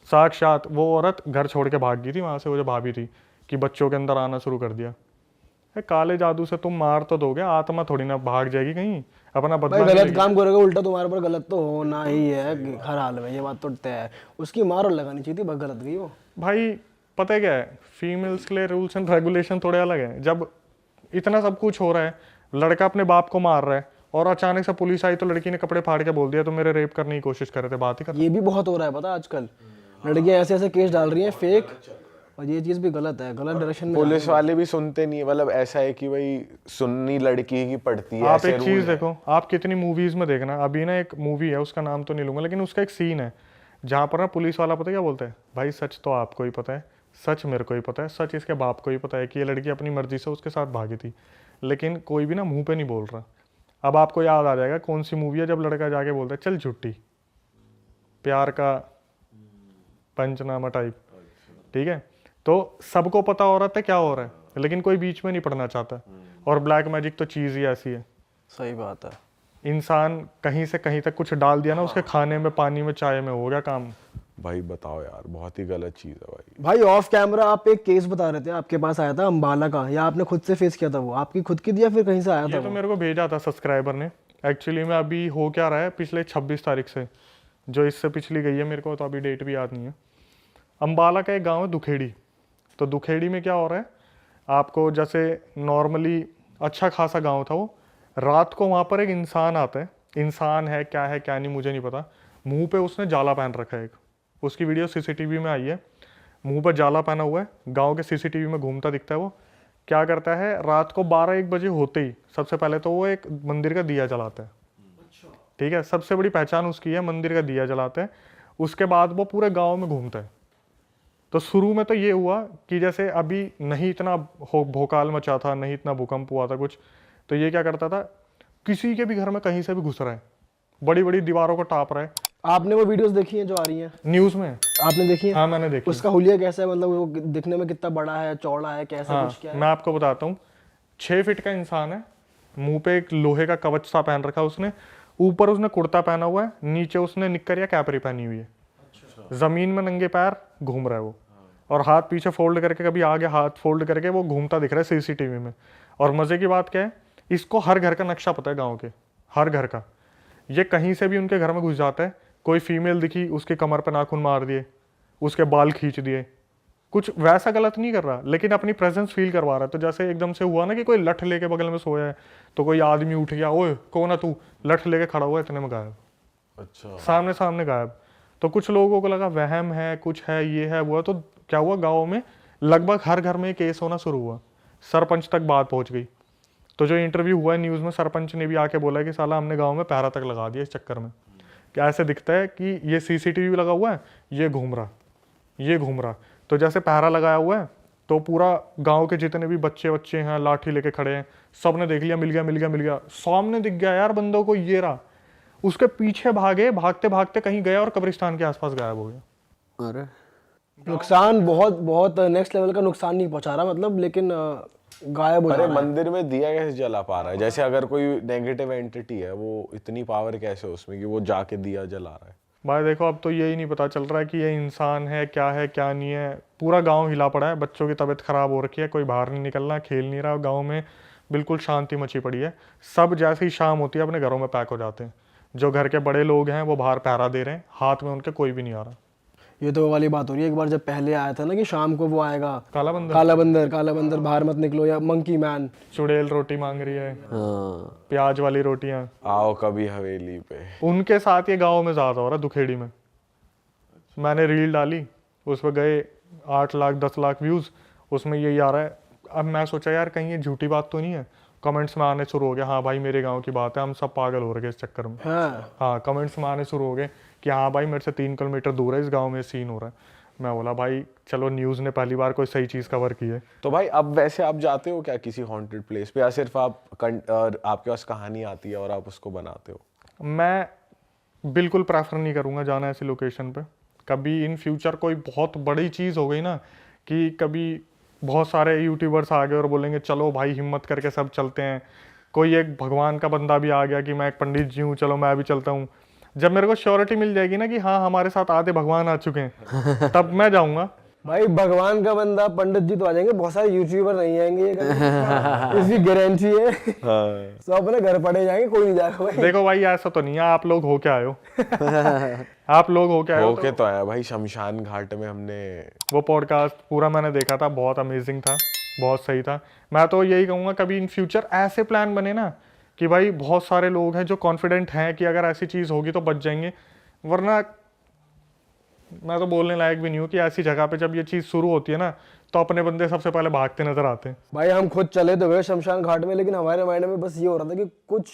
साक्षात वो औरत घर छोड़ के भाग गई थी वहाँ से, वो जो भाभी थी, कि बच्चों के अंदर आना शुरू कर दिया। काले जादू से तुम मार तो दोगे, आत्मा थोड़ी ना भाग जाएगी कहीं, अपना भाई बदला गलत नहीं काम करोगे उल्टा तुम्हारे ऊपर गलत तो होना ही है हर हाल में, ये बात तो तय है। उसकी मार और लगानी चाहिए थी, बस गलत गई वो। भाई पता है क्या है, फीमेल्स के लिए रूल्स एंड रेगुलेशन थोड़े अलग हैं। जब इतना सब कुछ हो रहा है, लड़का अपने बाप को मार रहा है, और अचानक से पुलिस आई तो लड़की ने कपड़े फाड़ के बोल दिया तो मेरे रेप करने की कोशिश कर रहे थे, बात ही कर। ये भी बहुत हो रहा है पता आजकल, लड़कियां ऐसे ऐसे केस डाल रही हैं फेक, और ये चीज़ भी गलत है, गलत डायरेक्शन में। पुलिस वाले भी सुनते नहीं है, मतलब ऐसा है कि भाई सुन्नी लड़की की पड़ती है, आप ऐसे एक रूल चीज है। देखो, आप कितनी मूवीज में देखना, अभी ना एक मूवी है उसका नाम तो नहीं लूंगा, लेकिन उसका एक सीन है जहाँ पर ना पुलिस वाला पता है क्या बोलता है, भाई सच तो आपको ही पता है, सच मेरे को ही पता है, सच इसके बाप को ही पता है कि ये लड़की अपनी मर्जी से उसके साथ भागी थी, लेकिन कोई भी ना मुंह पे नहीं बोल रहा। अब आपको याद आ जाएगा कौन सी मूवी है जब लड़का जाके बोलता है चल छुट्टी, प्यार का पंचनामा टाइप, ठीक है। तो सबको पता हो रहा था क्या हो रहा है, लेकिन कोई बीच में नहीं पड़ना चाहता। और ब्लैक मैजिक तो चीज़ ही ऐसी है, सही बात है। इंसान कहीं से कहीं तक कुछ डाल दिया ना उसके खाने में, पानी में, चाय में, हो गया काम। भाई बताओ यार, बहुत ही गलत चीज है भाई। भाई ऑफ कैमरा आप एक केस बता रहे थे, आपके पास आया था अंबाला का, या आपने खुद से फेस किया था? वो आपकी खुद की थी या फिर कहीं से आया था ये तो मेरे को भेजा था सब्सक्राइबर ने। एक्चुअली में अभी हो क्या रहा है, पिछले 26 तारीख से, जो इससे पिछली गई है, मेरे को तो अभी डेट भी याद नहीं है। अंबाला का एक गाँव है दुखेड़ी, तो दुखेड़ी में क्या हो रहा है, आपको जैसे नॉर्मली अच्छा खासा गाँव था वो, रात को वहाँ पर एक इंसान आता है, इंसान है क्या नहीं मुझे नहीं पता, मुंह पे उसने जाला पहन रखा है एक, उसकी वीडियो सीसीटीवी में आई है, मुंह पर जाला पहना हुआ है, गांव के सीसीटीवी में घूमता दिखता है। वो क्या करता है, रात को 12-1 बजे होते ही सबसे पहले तो वो एक मंदिर का दिया जलाता है, ठीक है, सबसे बड़ी पहचान उसकी है, मंदिर का दिया जलाता है। उसके बाद वो पूरे गाँव में घूमता है। तो शुरू में तो ये हुआ कि जैसे अभी नहीं इतना भोकाल मचा था, नहीं इतना भूकंप हुआ था कुछ, तो ये क्या करता था, किसी के भी घर में कहीं से भी घुस रहा है, बड़ी बड़ी दीवारों को टाप रहा है। आपने वो वीडियोस देखी हैं जो आ रही हैं न्यूज़ में? आपने देखी है? हाँ मैंने देखी। उसका हुलिया कैसा है, मतलब वो दिखने में कितना बड़ा है, चौड़ा है, कैसा हाँ कुछ क्या है? मैं आपको बताता हूँ, 6 फीट का इंसान है, मुंह पे एक लोहे का कवच सा पहन रखा है उसने, ऊपर उसने कुर्ता पहना हुआ है, नीचे उसने निक्कर या कैपरी पहनी हुई है, जमीन में नंगे पैर घूम रहा है वो, और हाथ पीछे फोल्ड करके, कभी आगे हाथ फोल्ड करके वो घूमता दिख रहा है सीसीटीवी में। और मजे की बात क्या है, इसको हर घर का नक्शा पता है, गाँव के हर घर का। ये कहीं से भी उनके घर में घुस जाता है, कोई फीमेल दिखी उसके कमर पर नाखून मार दिए, उसके बाल खींच दिए, कुछ वैसा गलत नहीं कर रहा, लेकिन अपनी प्रेजेंस फील करवा रहा है। तो जैसे एकदम से हुआ ना कि कोई लठ लेके बगल में सोया है, तो कोई आदमी उठ गया, ओए कौन है तू, लठ लेके खड़ा हुआ है, इतने में गायब, अच्छा, सामने सामने गायब। तो कुछ लोगों को लगा वहम है, कुछ है, ये है वो है। तो क्या हुआ, गाँव में लगभग हर घर में केस होना शुरू हुआ, सरपंच तक बात पहुंच गई। तो जो इंटरव्यू हुआ है न्यूज़ में, सरपंच ने भी आके बोला कि साला हमने गांव में पहरा तक लगा दिया इस चक्कर में, क्या ऐसे दिखता है कि ये सीसीटीवी लगा हुआ है, ये घूम रहा। तो जैसे पहरा लगाया हुआ है, तो पूरा गांव के जितने भी बच्चे हैं लाठी लेके खड़े हैं, सब ने देख लिया, मिल गया, सामने दिख गया यार बंदों को, ये रहा, उसके पीछे भागते भागते कहीं गया और कब्रिस्तान के आसपास गायब हो गया। अरे नुकसान बहुत बहुत नेक्स्ट लेवल का नुकसान नहीं पहुंचा रहा, मतलब, लेकिन गायब हो जा अरे रहा है। मंदिर में दिया कैसे जला पा रहा है? जैसे अगर कोई नेगेटिव एंटिटी है, वो इतनी पावर कैसे उसमें कि वो जाके दिया जला रहा है? भाई देखो, अब तो यही नहीं पता चल रहा है कि ये इंसान है क्या नहीं है। पूरा गांव हिला पड़ा है, बच्चों की तबीयत खराब हो रखी है, कोई बाहर नहीं निकलना, खेल नहीं रहा, गांव में बिल्कुल शांति मची पड़ी है। सब जैसे ही शाम होती है अपने घरों में पैक हो जाते हैं। जो घर के बड़े लोग हैं वो बाहर पहरा दे रहे हैं, हाथ में उनके कोई भी नहीं आ रहा। ये तो वो वाली बात हो रही है, एक बार जब पहले आया था ना कि शाम को वो आएगा, काला बंदर काला बंदर बाहर मत निकलो, या मंकी मैन, चुड़ैल रोटी मांग रही है, हाँ, प्याज वाली रोटियां, आओ कभी हवेली पे। उनके साथ ये गांव में ज्यादा हो रहा है, दुखेड़ी में। मैंने रील डाली, उस पर गए 8 लाख 10 लाख व्यूज, उसमें यही आ रहा है। अब मैं सोचा यार कहीं ये झूठी बात तो नहीं है, कमेंट्स में आने शुरू हो गया, हाँ भाई मेरे गांव की बात है, हम सब पागल हो रहे हैं इस चक्कर में। हाँ कमेंट्स में आने शुरू हो गए कि हाँ भाई मेरे से 3 किलोमीटर दूर है, इस गांव में सीन हो रहा है। मैं बोला भाई चलो, न्यूज़ ने पहली बार कोई सही चीज़ कवर की है। तो भाई अब वैसे आप जाते हो क्या किसी हॉन्टेड प्लेस पे, या सिर्फ आपके पास कहानी आती है और आप उसको बनाते हो? मैं बिल्कुल प्रेफर नहीं करूँगा जाना ऐसी लोकेशन पे। कभी इन फ्यूचर कोई बहुत बड़ी चीज़ हो गई ना, कि कभी बहुत सारे यूट्यूबर्स आ गए और बोलेंगे चलो भाई हिम्मत करके सब चलते हैं, कोई एक भगवान का बंदा भी आ गया कि मैं एक पंडित जी हूँ, चलो मैं भी चलता हूँ, जब मेरे को श्योरिटी मिल जाएगी ना कि हाँ हमारे साथ आधे भगवान आ चुके हैं, तब मैं जाऊँगा। भाई भगवान का बंदा पंडित जी तो आ जाएंगे, बहुत सारे यूट्यूबर नहीं आएंगे ये इसकी गारंटी है। सब अपने घर पड़े जाएंगे, कोई नहीं जाएगा भाई। देखो भाई ऐसा तो नहीं है, आप लोग हो क्या आए हो आप लोग हो क्या आए हो? ओके तो आया भाई, शमशान घाट में हमने वो पॉडकास्ट पूरा मैंने देखा था, बहुत अमेजिंग था, बहुत सही था। मैं तो यही कहूँगा कभी इन फ्यूचर ऐसे प्लान बने ना, कि भाई बहुत सारे लोग हैं जो कॉन्फिडेंट हैं कि अगर ऐसी चीज़ होगी तो बच जाएंगे, वरना मैं तो बोलने लायक भी नहीं हूँ कि ऐसी जगह पे जब ये चीज़ शुरू होती है ना तो अपने बंदे सबसे पहले भागते नजर आते हैं। भाई हम खुद चले तो गए शमशान घाट में, लेकिन हमारे माइंड में बस ये हो रहा था कि कुछ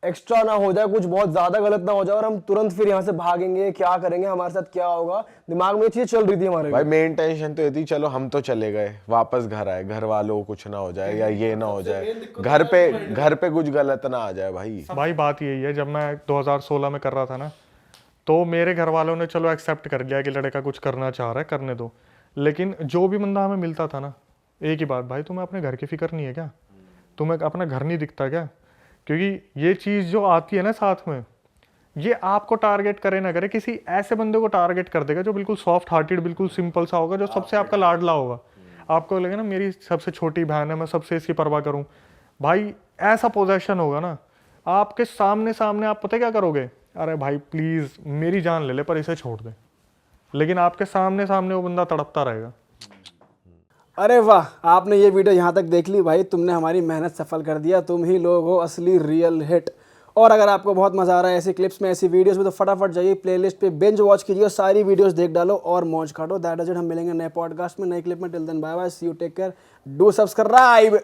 एक्स्ट्रा ना हो जाए, कुछ बहुत ज्यादा गलत ना हो जाए और हम तुरंत फिर यहाँ से भागेंगे, क्या करेंगे, हमारे साथ क्या होगा, दिमाग में ये चीज चल रही थी हमारे। भाई मेन टेंशन तो ये थी, चलो हम तो चले गए, वापस घर आए, घर वालों को कुछ ना हो जाए या ये ना हो जाए, घर पे कुछ गलत ना आ जाए भाई। भाई बात यही है, जब मैं 2016 में कर रहा था ना तो मेरे घर वालों ने चलो एक्सेप्ट कर लिया कि लड़का कुछ करना चाह रहा है, करने दो। लेकिन जो भी बंदा हमें मिलता था ना, एक ही बात, भाई तुम्हें अपने घर की फिक्र नहीं है क्या, तुम्हें अपना घर नहीं दिखता क्या? क्योंकि ये चीज़ जो आती है ना साथ में, ये आपको टारगेट करे ना करे, किसी ऐसे बंदे को टारगेट कर देगा जो बिल्कुल सॉफ्ट हार्टेड, बिल्कुल सिंपल सा होगा, जो सबसे आपका लाडला होगा। आपको लगेगा ना मेरी सबसे छोटी बहन है, मैं सबसे इसकी परवाह करूं। भाई ऐसा पोजेशन होगा ना आपके सामने सामने, आप पता क्या करोगे, अरे भाई प्लीज़ मेरी जान ले ले पर इसे छोड़ दे, लेकिन आपके सामने सामने वो बंदा तड़पता रहेगा। अरे वाह, आपने ये वीडियो यहाँ तक देख ली भाई, तुमने हमारी मेहनत सफल कर दिया, तुम ही लोग हो असली रियल हिट। और अगर आपको बहुत मज़ा आ रहा है ऐसी क्लिप्स में, ऐसी वीडियोस में, तो फटाफट जाइए प्लेलिस्ट पे बिंज वॉच कीजिए और सारी वीडियोस देख डालो और मौज काटो। दैट इज इट, हम मिलेंगे नए पॉडकास्ट में, नए क्लिप में। Till then bye bye, see you, take care, do subscribe.